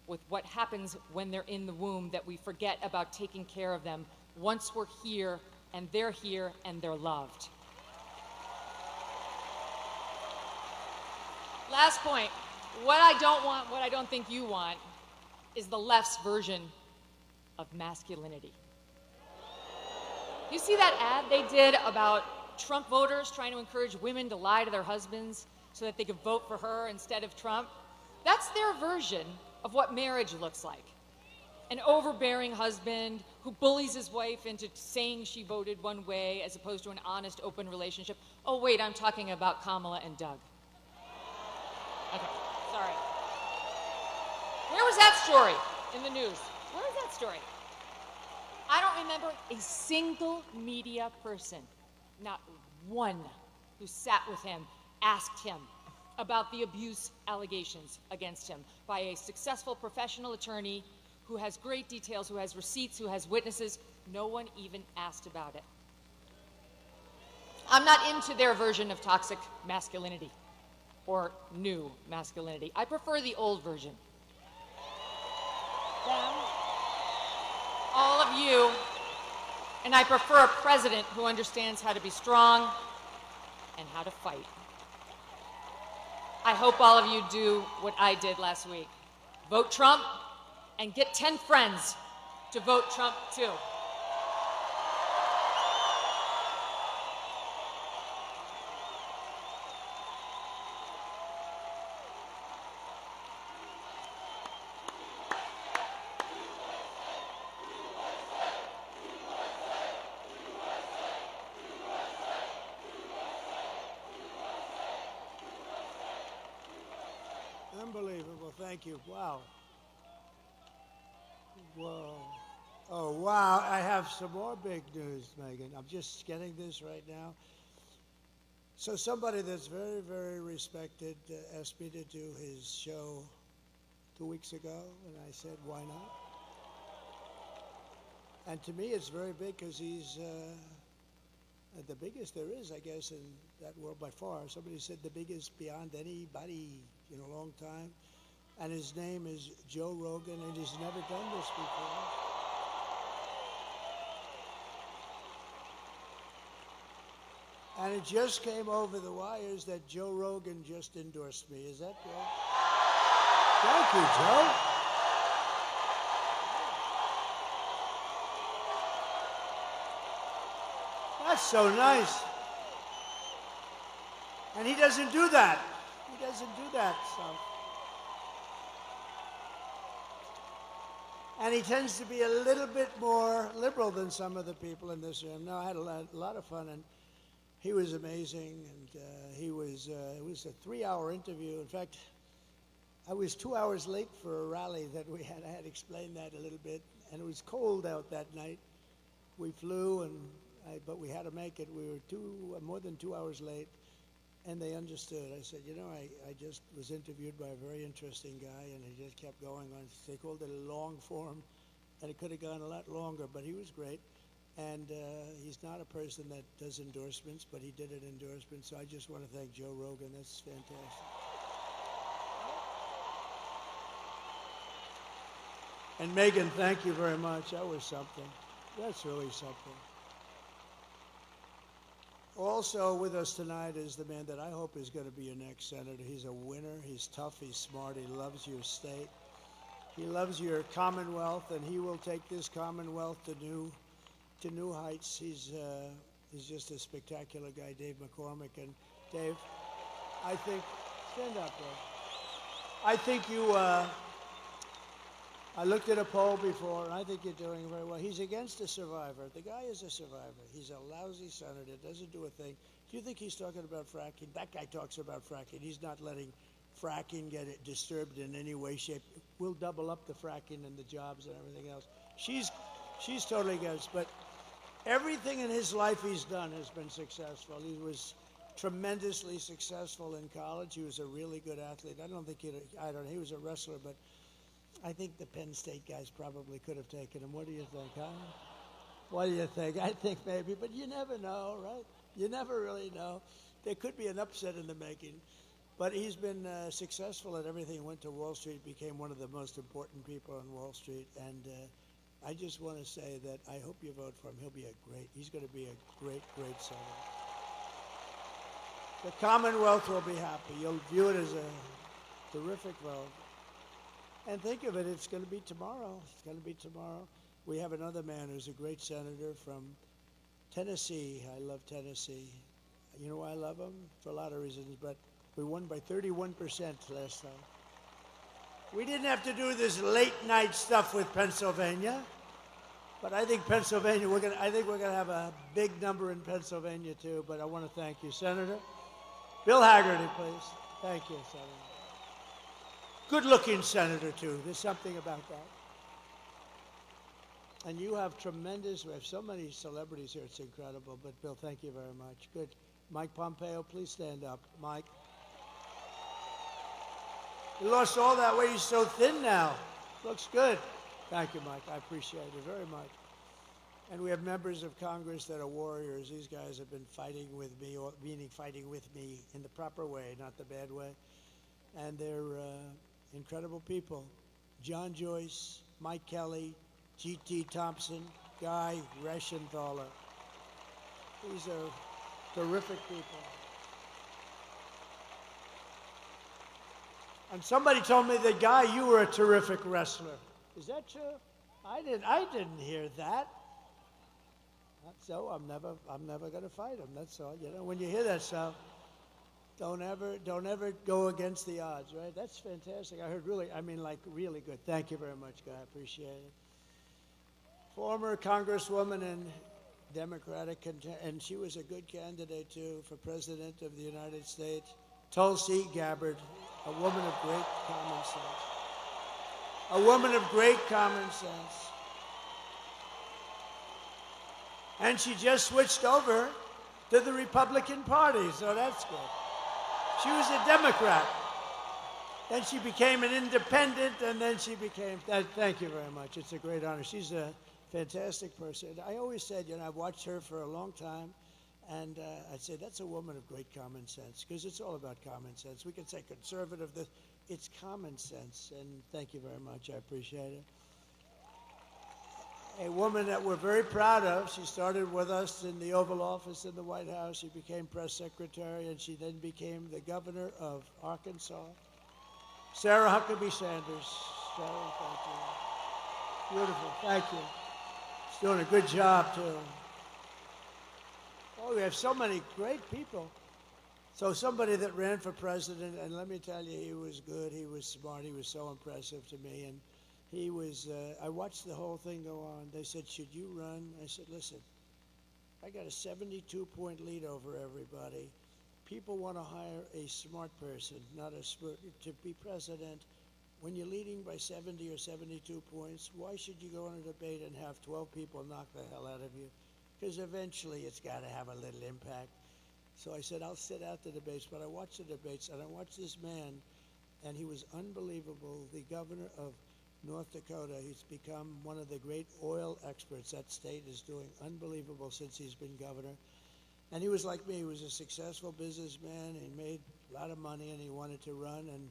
with what happens when they're in the womb that we forget about taking care of them once we're here and they're loved. Last point, what I don't want, what I don't think you want, is the left's version of masculinity. You see that ad they did about Trump voters trying to encourage women to lie to their husbands so that they could vote for her instead of Trump? That's their version of what marriage looks like. An overbearing husband who bullies his wife into saying she voted one way as opposed to an honest, open relationship. Oh, wait, I'm talking about Kamala and Doug. Okay, sorry. Where was that story in the news? Where was that story? I don't remember a single media person, not one, who sat with him, asked him about the abuse allegations against him by a successful professional attorney who has great details, who has receipts, who has witnesses. No one even asked about it. I'm not into their version of toxic masculinity or new masculinity. I prefer the old version. Them, all of you, and I prefer a president who understands how to be strong and how to fight. I hope all of you do what I did last week. Vote Trump and get 10 friends to vote Trump too. Unbelievable. Thank you. Wow. Whoa. Oh, wow. I have some more big news, Megan. I'm just getting this right now. So somebody that's very, very respected asked me to do his show 2 weeks ago, and I said, why not? And to me, it's very big because he's the biggest there is, I guess, in that world by far. Somebody said the biggest beyond anybody in a long time. And his name is Joe Rogan, and he's never done this before. And it just came over the wires that Joe Rogan just endorsed me. Is that good? Thank you, Joe. That's so nice. And he doesn't do that. He doesn't do that stuff. And he tends to be a little bit more liberal than some of the people in this room. No, I had a lot of fun, and he was amazing. And it was a 3-hour interview. In fact, I was 2 hours late for a rally that we had. I had explained that a little bit, and it was cold out that night. We flew, but we had to make it. We were more than 2 hours late. And they understood. I said, I just was interviewed by a very interesting guy, and he just kept going on. They called it a long form, and it could have gone a lot longer, but he was great. And he's not a person that does endorsements, but he did an endorsement. So I just want to thank Joe Rogan. That's fantastic. And Megan, thank you very much. That was something. That's really something. Also with us tonight is the man that I hope is going to be your next senator. He's a winner. He's tough. He's smart. He loves your state. He loves your Commonwealth, and he will take this Commonwealth to new heights. He's just a spectacular guy, Dave McCormick. And Dave, I think, stand up, Dave. I think you. I looked at a poll before, and I think you're doing very well. He's against a survivor. The guy is a survivor. He's a lousy senator, doesn't do a thing. Do you think he's talking about fracking? That guy talks about fracking. He's not letting fracking get it disturbed in any way, shape. We'll double up the fracking and the jobs and everything else. She's totally against. But everything in his life he's done has been successful. He was tremendously successful in college. He was a really good athlete. I don't think he was a wrestler, but I think the Penn State guys probably could have taken him. What do you think, huh? What do you think? I think maybe, but you never know, right? You never really know. There could be an upset in the making. But he's been successful at everything. He went to Wall Street, became one of the most important people on Wall Street. And I just want to say that I hope you vote for him. He's going to be a great, great senator. The Commonwealth will be happy. You'll view it as a terrific vote. And think of it, it's going to be tomorrow. It's going to be tomorrow. We have another man who's a great senator from Tennessee. I love Tennessee. You know why I love him? For a lot of reasons, but we won by 31% last time. We didn't have to do this late night stuff with Pennsylvania, but I think Pennsylvania, I think we're going to have a big number in Pennsylvania too, but I want to thank you, Senator. Bill Haggerty, please. Thank you, Senator. Good-looking senator, too. There's something about that. And you have we have so many celebrities here, it's incredible. But, Bill, thank you very much. Good. Mike Pompeo, please stand up. Mike. You lost all that weight. He's so thin now. Looks good. Thank you, Mike. I appreciate it very much. And we have members of Congress that are warriors. These guys have been fighting with me, meaning fighting with me in the proper way, not the bad way. And they're incredible people. John Joyce, Mike Kelly, G.T. Thompson, Guy Reschenthaler. These are terrific people. And somebody told me that, Guy, you were a terrific wrestler. Is that true? I didn't hear that. So I'm never going to fight him. That's all. When you hear that stuff, don't ever go against the odds, right? That's fantastic. I heard really good. Thank you very much, Guy. I appreciate it. Former Congresswoman and Democratic, and she was a good candidate, too, for President of the United States, Tulsi Gabbard, a woman of great common sense. A woman of great common sense. And she just switched over to the Republican Party, so that's good. She was a Democrat. Then she became an independent, and then she became, thank you very much. It's a great honor. She's a fantastic person. I always said, I've watched her for a long time, and I'd say that's a woman of great common sense, because it's all about common sense. We can say conservative, it's common sense, and thank you very much. I appreciate it. A woman that we're very proud of. She started with us in the Oval Office in the White House. She became press secretary, and she then became the governor of Arkansas. Sarah Huckabee Sanders. Sarah, thank you. Beautiful, thank you. She's doing a good job, too. Oh, we have so many great people. So somebody that ran for president, and let me tell you, he was good, he was smart, he was so impressive to me, and he was, I watched the whole thing go on. They said, should you run? I said, listen, I got a 72-point lead over everybody. People want to hire a smart person, not a smart, to be president. When you're leading by 70 or 72 points, why should you go on a debate and have 12 people knock the hell out of you? Because eventually it's got to have a little impact. So I said, I'll sit out the debates, but I watched the debates, and I watched this man, and he was unbelievable. The governor of North Dakota, he's become one of the great oil experts. That state is doing unbelievable since he's been governor. And he was like me. He was a successful businessman. He made a lot of money, and he wanted to run, and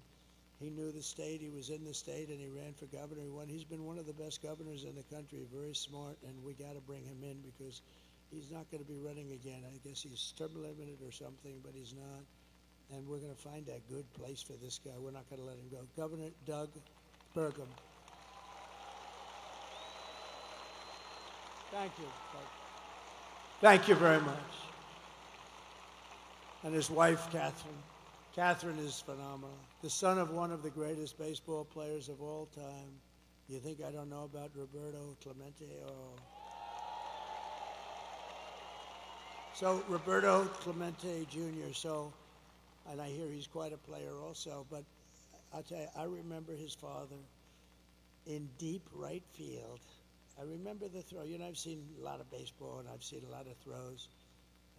he knew the state. He was in the state, and he ran for governor. He won. He's been one of the best governors in the country, very smart, and we got to bring him in because he's not going to be running again. I guess he's term limited or something, but he's not. And we're going to find a good place for this guy. We're not going to let him go. Governor Doug Burgum. Thank you. Thank you very much. And his wife, Catherine. Catherine is phenomenal. The son of one of the greatest baseball players of all time. You think I don't know about Roberto Clemente? Oh. So Roberto Clemente Jr., and I hear he's quite a player also, but I'll tell you, I remember his father in deep right field. I remember the throw. You know, I've seen a lot of baseball, and I've seen a lot of throws.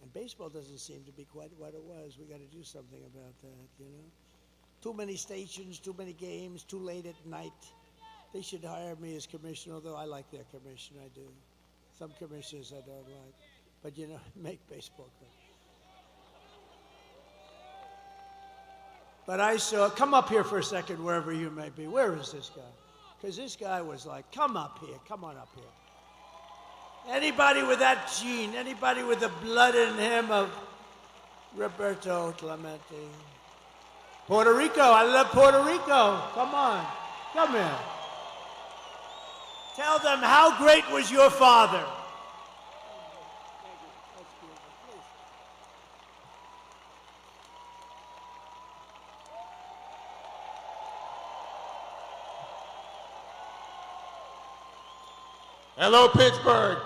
And baseball doesn't seem to be quite what it was. We got to do something about that, you know? Too many stations, too many games, too late at night. They should hire me as commissioner, although I like their commission, I do. Some commissioners I don't like. But, you know, make baseball great. But I saw, come up here for a second, wherever you may be. Where is this guy? Because this guy was like, come up here, come on up here. Anybody with that gene, anybody with the blood in him of Roberto Clemente. Puerto Rico, I love Puerto Rico. Come on, come here. Tell them how great was your father. Hello, Pittsburgh.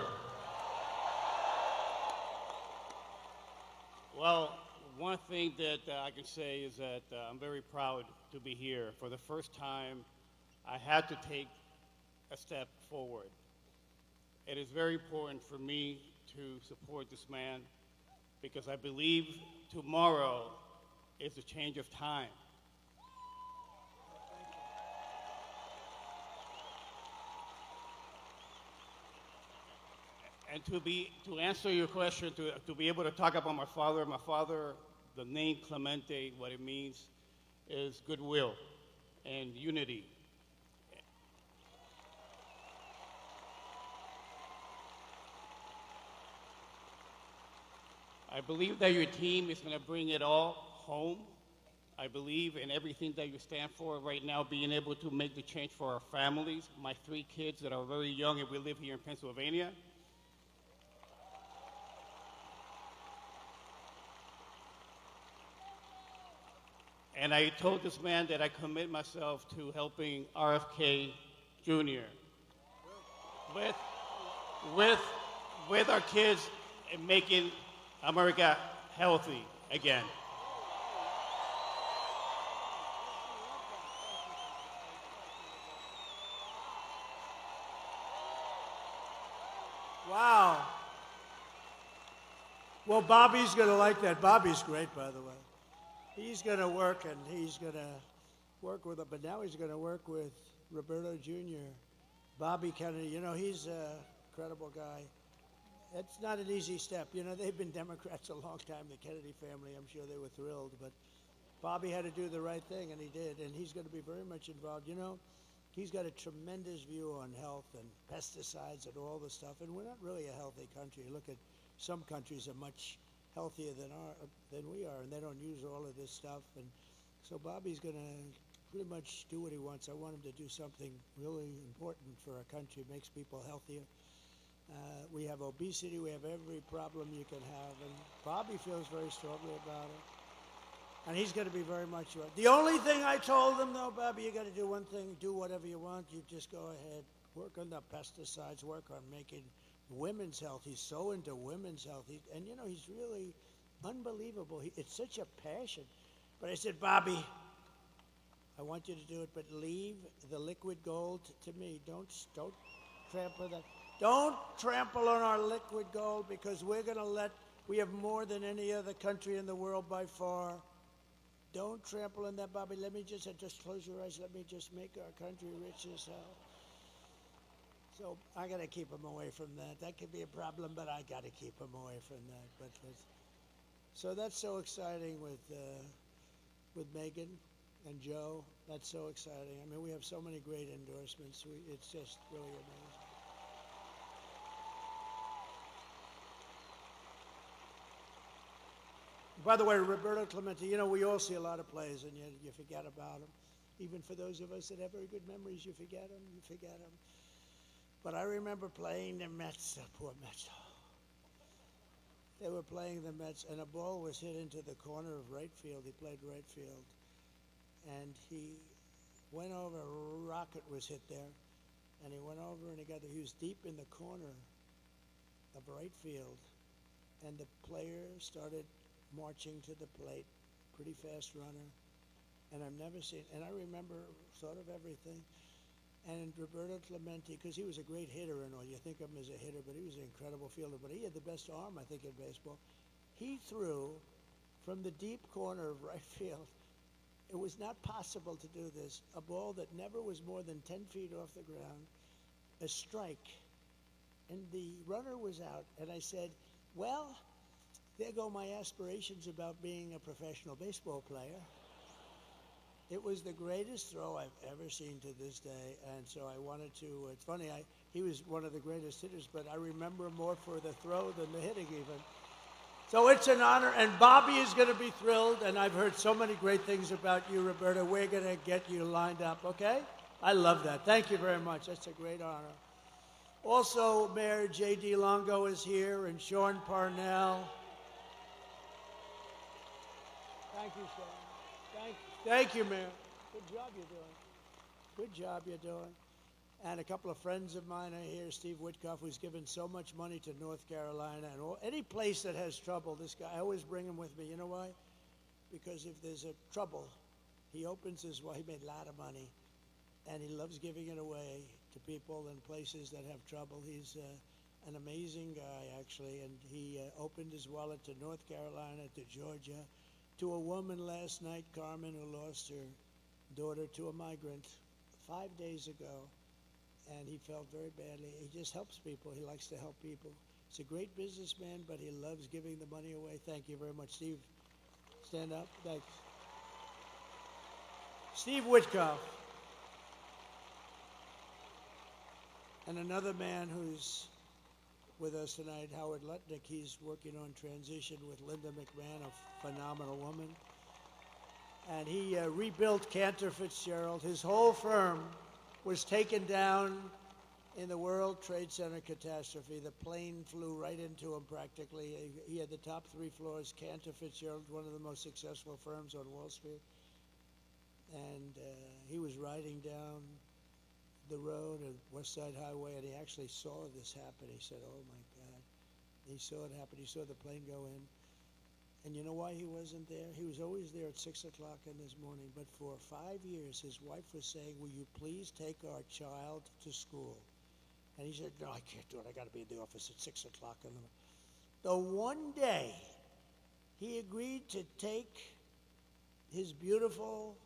Well, one thing that I can say is that I'm very proud to be here. For the first time, I had to take a step forward. It is very important for me to support this man because I believe tomorrow is a change of time. And to answer your question, to be able to talk about my father, the name Clemente, what it means is goodwill and unity. I believe that your team is going to bring it all home. I believe in everything that you stand for right now, being able to make the change for our families, my 3 kids that are very young and we live here in Pennsylvania. And I told this man that I commit myself to helping RFK Jr. with our kids and making America healthy again. Wow. Well, Bobby's going to like that. Bobby's great, by the way. He's going to work, and he's going to work with it, but now he's going to work with Roberto Jr., Bobby Kennedy. You know, he's a credible guy. It's not an easy step. You know, they've been Democrats a long time, the Kennedy family. I'm sure they were thrilled, but Bobby had to do the right thing, and he did, and he's going to be very much involved. You know, he's got a tremendous view on health and pesticides and all the stuff, and we're not really a healthy country. Look at some countries are much healthier than we are, and they don't use all of this stuff. And so Bobby's going to pretty much do what he wants. I want him to do something really important for our country, makes people healthier. We have obesity. We have every problem you can have. And Bobby feels very strongly about it. And he's going to be very much right. The only thing I told him, though, Bobby, you got to do one thing. Do whatever you want. You just go ahead. Work on the pesticides. Work on making women's health. He's so into women's health. And, you know, he's really unbelievable. It's such a passion. But I said, Bobby, I want you to do it, but leave the liquid gold to me. Don't trample that. Don't trample on our liquid gold, because we have more than any other country in the world by far. Don't trample on that, Bobby. Let me just close your eyes. Let me just make our country rich as hell. So I got to keep him away from that. That could be a problem, but I got to keep him away from that. So that's so exciting with Megan and Joe. That's so exciting. I mean, we have so many great endorsements. It's just really amazing. By the way, Roberto Clemente, you know, we all see a lot of plays, and you forget about them. Even for those of us that have very good memories, you forget them. But I remember playing the Mets, the poor Mets. They were playing the Mets, and a ball was hit into the corner of right field. He played right field. And he went over, a rocket was hit there, and he went over and he was deep in the corner of right field, and the player started marching to the plate, pretty fast runner, and I've never seen, and I remember sort of everything, and Roberto Clemente, because he was a great hitter and all, you think of him as a hitter, but he was an incredible fielder, but he had the best arm, I think, in baseball. He threw from the deep corner of right field. It was not possible to do this. A ball that never was more than 10 feet off the ground, a strike, and the runner was out, and I said, well, there go my aspirations about being a professional baseball player. It was the greatest throw I've ever seen to this day, and so I wanted to, it's funny, he was one of the greatest hitters, but I remember him more for the throw than the hitting even. So it's an honor, and Bobby is going to be thrilled, and I've heard so many great things about you, Roberta. We're going to get you lined up, okay? I love that. Thank you very much. That's a great honor. Also, Mayor J.D. Longo is here, and Sean Parnell. Thank you, Sean. Thank you, Mayor. Good job you're doing. Good job you're doing. And a couple of friends of mine are here, Steve Witkoff, who's given so much money to North Carolina and any place that has trouble. This guy, I always bring him with me. You know why? Because if there's a trouble, he opens his wallet. He made a lot of money, and he loves giving it away to people in places that have trouble. He's an amazing guy, actually, and he opened his wallet to North Carolina, to Georgia, to a woman last night, Carmen, who lost her daughter to a migrant 5 days ago, and he felt very badly. He just helps people. He likes to help people. He's a great businessman, but he loves giving the money away. Thank you very much. Steve, stand up. Thanks. Steve Witkoff. And another man who's with us tonight, Howard Lutnick. He's working on transition with Linda McMahon, a phenomenal woman. And he rebuilt Cantor Fitzgerald. His whole firm was taken down in the World Trade Center catastrophe. The plane flew right into him practically. He had the top 3 floors. Cantor Fitzgerald, one of the most successful firms on Wall Street. And he was riding down the road at West Side Highway, and he actually saw this happen. He said, oh my God. He saw it happen. He saw the plane go in. And you know why he wasn't there? He was always there at 6 o'clock in this morning. But for 5 years, his wife was saying, will you please take our child to school? And he said, no, I can't do it. I got to be in the office at 6 o'clock in the morning. The one day he agreed to take his beautiful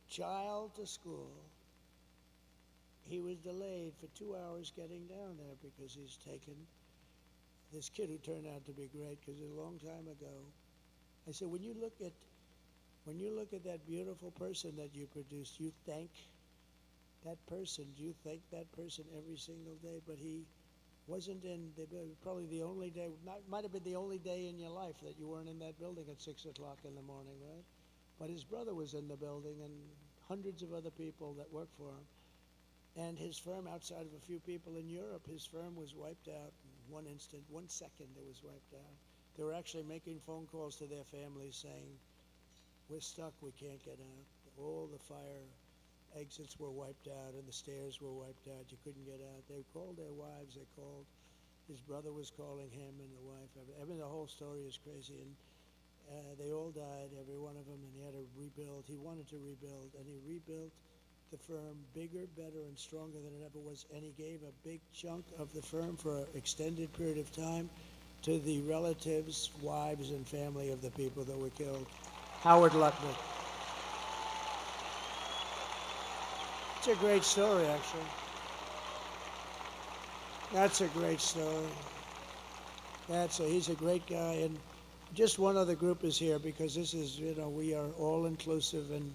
child to school, he was delayed for 2 hours getting down there because he's taken this kid who turned out to be great, because a long time ago, I said, when you look at that beautiful person that you produced, you thank that person. Do you thank that person every single day? But he wasn't probably the only day, might have been the only day in your life that you weren't in that building at 6 o'clock in the morning, right? But his brother was in the building and hundreds of other people that worked for him. And his firm, outside of a few people in Europe, his firm was wiped out in one instant, 1 second it was wiped out. They were actually making phone calls to their families saying, we're stuck, we can't get out. All the fire exits were wiped out and the stairs were wiped out. You couldn't get out. They called their wives, they called, his brother was calling him and the wife. I mean, the whole story is crazy. And they all died, every one of them, and he had to rebuild. He wanted to rebuild, and he rebuilt the firm bigger, better, and stronger than it ever was. And he gave a big chunk of the firm for an extended period of time to the relatives, wives, and family of the people that were killed. Howard Lutnick. It's a great story, actually. That's a great story. He's a great guy. And just one other group is here because this is, we are all inclusive. And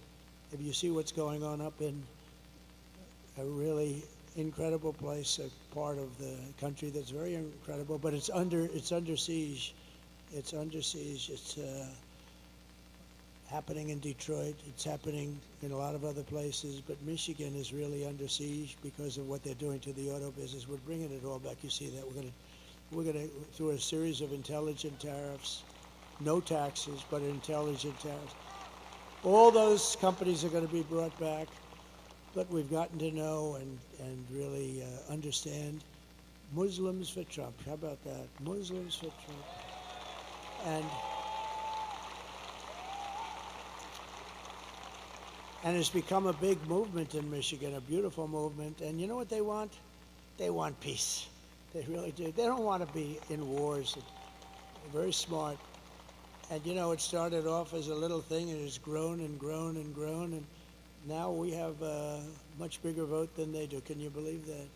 if you see what's going on up in a really incredible place, a part of the country that's very incredible, but it's under siege. It's under siege. It's happening in Detroit. It's happening in a lot of other places, but Michigan is really under siege because of what they're doing to the auto business. We're bringing it all back. You see that we're gonna through a series of intelligent tariffs, no taxes, but intelligent tariffs. All those companies are going to be brought back, but we've gotten to know and really understand Muslims for Trump. How about that? Muslims for Trump. And it's become a big movement in Michigan, a beautiful movement. And you know what they want? They want peace. They really do. They don't want to be in wars. They're very smart. And it started off as a little thing, and it's grown and grown and grown. And now we have a much bigger vote than they do. Can you believe that?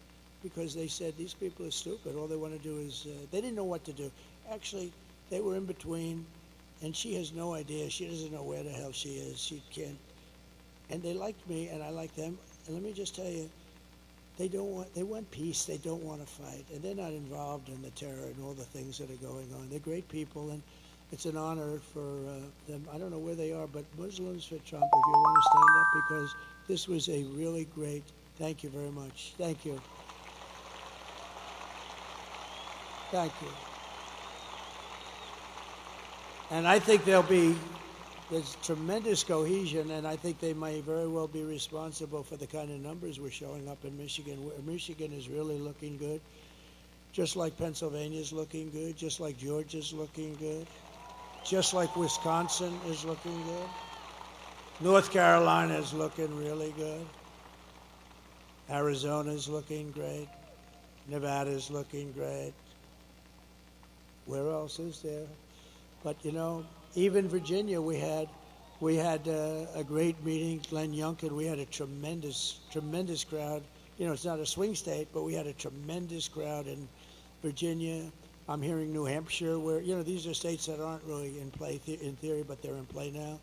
Because they said these people are stupid. All they want to do is, they didn't know what to do. Actually, they were in between, and she has no idea. She doesn't know where the hell she is. She can't. And they liked me, and I like them. And let me just tell you, they want peace. They don't want to fight. And they're not involved in the terror and all the things that are going on. They're great people, and it's an honor for them. I don't know where they are, but Muslims for Trump, if you want to stand up, because this was a really great, thank you very much. Thank you. Thank you. And I think there's tremendous cohesion, and I think they may very well be responsible for the kind of numbers we're showing up in Michigan. Michigan is really looking good, just like Pennsylvania's looking good, just like Georgia's looking good, just like Wisconsin is looking good. North Carolina is looking really good. Arizona's looking great. Nevada's looking great. Where else is there? But even Virginia, we had a great meeting. Glenn Youngkin, we had a tremendous crowd. It's not a swing state, but we had a tremendous crowd in Virginia. I'm hearing New Hampshire, where these are states that aren't really in play in theory, but they're in play now.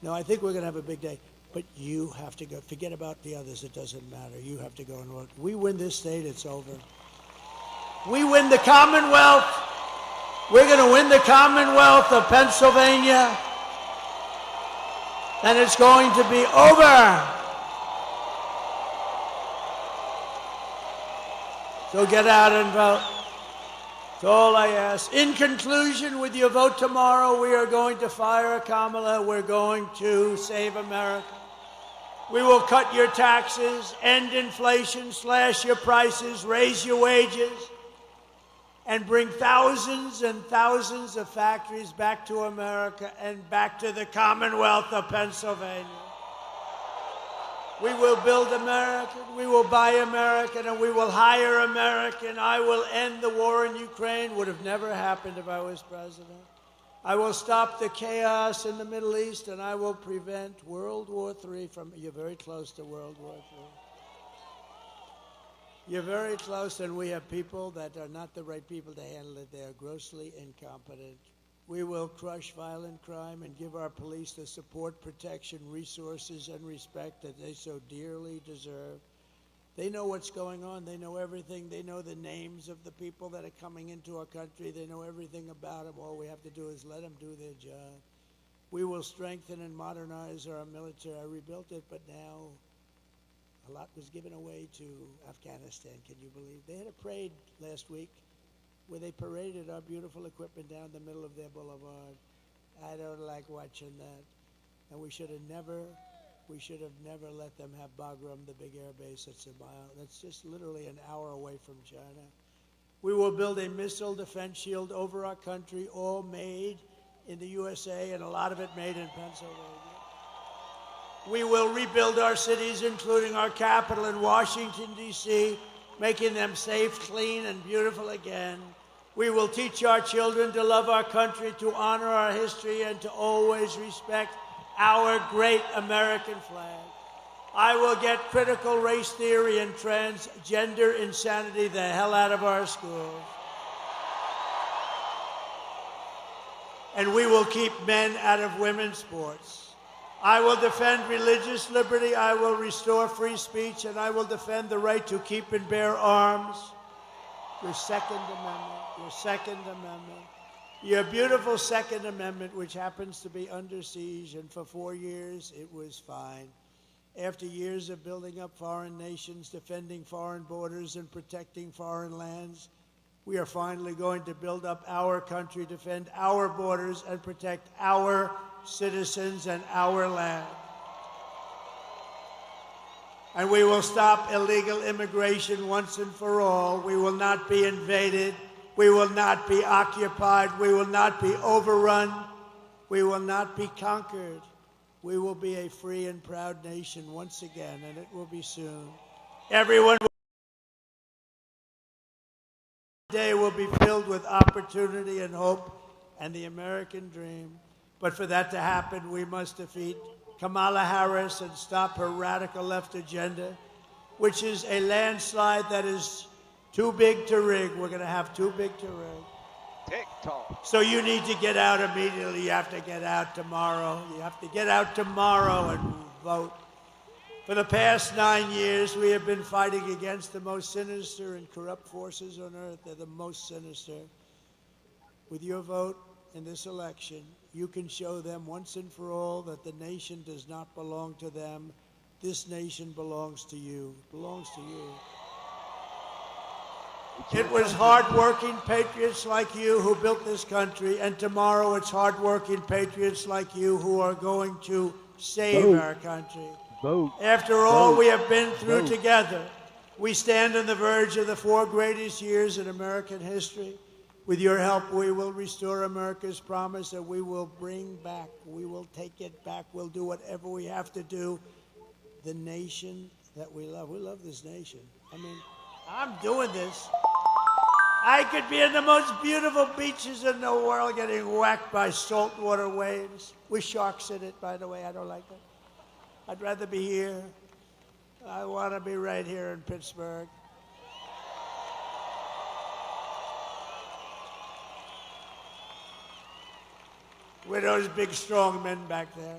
No, I think we're going to have a big day. But you have to go. Forget about the others. It doesn't matter. You have to go and vote. We win this state, it's over. We win the Commonwealth. We're going to win the Commonwealth of Pennsylvania, and it's going to be over. So get out and vote. That's all I ask. In conclusion, with your vote tomorrow, we are going to fire Kamala. We're going to save America. We will cut your taxes, end inflation, slash your prices, raise your wages, and bring thousands and thousands of factories back to America and back to the Commonwealth of Pennsylvania. We will build American, we will buy American, and we will hire American. I will end the war in Ukraine. Would have never happened if I was president. I will stop the chaos in the Middle East, and I will prevent World War III from, you're very close to World War III. You're very close, and we have people that are not the right people to handle it. They are grossly incompetent. We will crush violent crime and give our police the support, protection, resources, and respect that they so dearly deserve. They know what's going on. They know everything. They know the names of the people that are coming into our country. They know everything about them. All we have to do is let them do their job. We will strengthen and modernize our military. I rebuilt it, but now A lot was given away to Afghanistan. Can you believe? They had a parade last week where they paraded our beautiful equipment down the middle of their boulevard. I don't like watching that. And we should have never let them have Bagram, the big air base that's just literally an hour away from China. We will build a missile defense shield over our country, all made in the USA, and a lot of it made in Pennsylvania. We will rebuild our cities, including our capital in Washington, D.C., making them safe, clean, and beautiful again. We will teach our children to love our country, to honor our history, and to always respect our great American flag. I will get critical race theory and transgender insanity the hell out of our schools. And we will keep men out of women's sports. I will defend religious liberty, I will restore free speech, and I will defend the right to keep and bear arms. Your Second Amendment, your beautiful Second Amendment, which happens to be under siege, and for 4 years it was fine. After years of building up foreign nations, defending foreign borders, and protecting foreign lands, we are finally going to build up our country, defend our borders, and protect our citizens and our land. And we will stop illegal immigration once and for all. We will not be invaded. We will not be occupied. We will not be overrun. We will not be conquered. We will be a free and proud nation once again, and it will be soon. Everyone day will be filled with opportunity and hope and the American dream. But for that to happen, we must defeat Kamala Harris and stop her radical left agenda, which is a landslide that is too big to rig. We're going to have too big to rig. TikTok. So you need to get out immediately. You have to get out tomorrow. You have to get out tomorrow and vote. For the past 9 years, we have been fighting against the most sinister and corrupt forces on earth. They're the most sinister. With your vote in this election, you can show them once and for all that the nation does not belong to them. This nation belongs to you. It belongs to you. It was hard-working patriots like you who built this country, and tomorrow it's hard-working patriots like you who are going to save our country. After all we have been through together, we stand on the verge of the 4 greatest years in American history. With your help, we will restore America's promise, and we will bring back, we will take it back, we'll do whatever we have to do, the nation that we love. We love this nation. I mean, I'm doing this. I could be in the most beautiful beaches in the world getting whacked by saltwater waves with sharks in it, by the way. I don't like that. I'd rather be here. I want to be right here in Pittsburgh. With those big, strong men back there.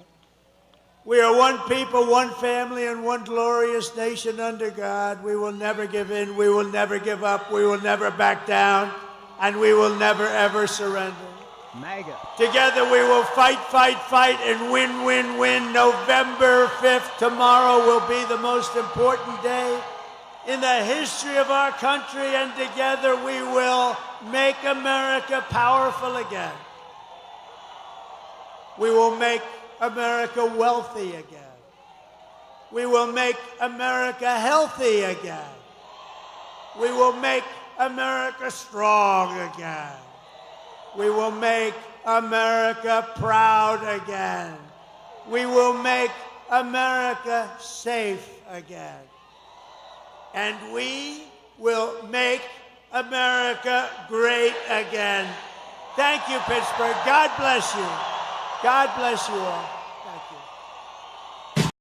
We are one people, one family, and one glorious nation under God. We will never give in. We will never give up. We will never back down. And we will never, ever surrender. MAGA. Together we will fight, fight, fight, and win, win, win. November 5th, tomorrow, will be the most important day in the history of our country, and together we will make America powerful again. We will make America wealthy again. We will make America healthy again. We will make America strong again. We will make America proud again. We will make America safe again. And we will make America great again. Thank you, Pittsburgh. God bless you. God bless you all. Thank you.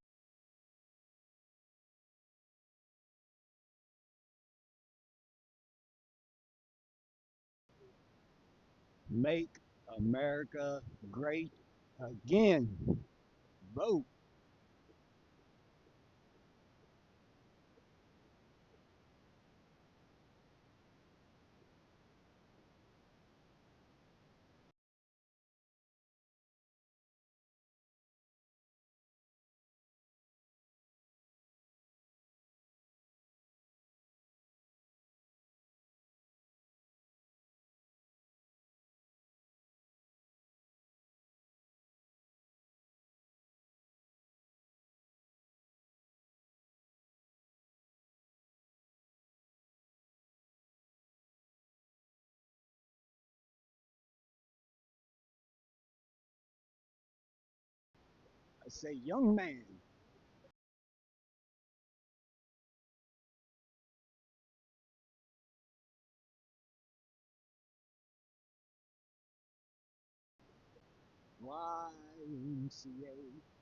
Make America great again. Vote. I say, young man, YMCA.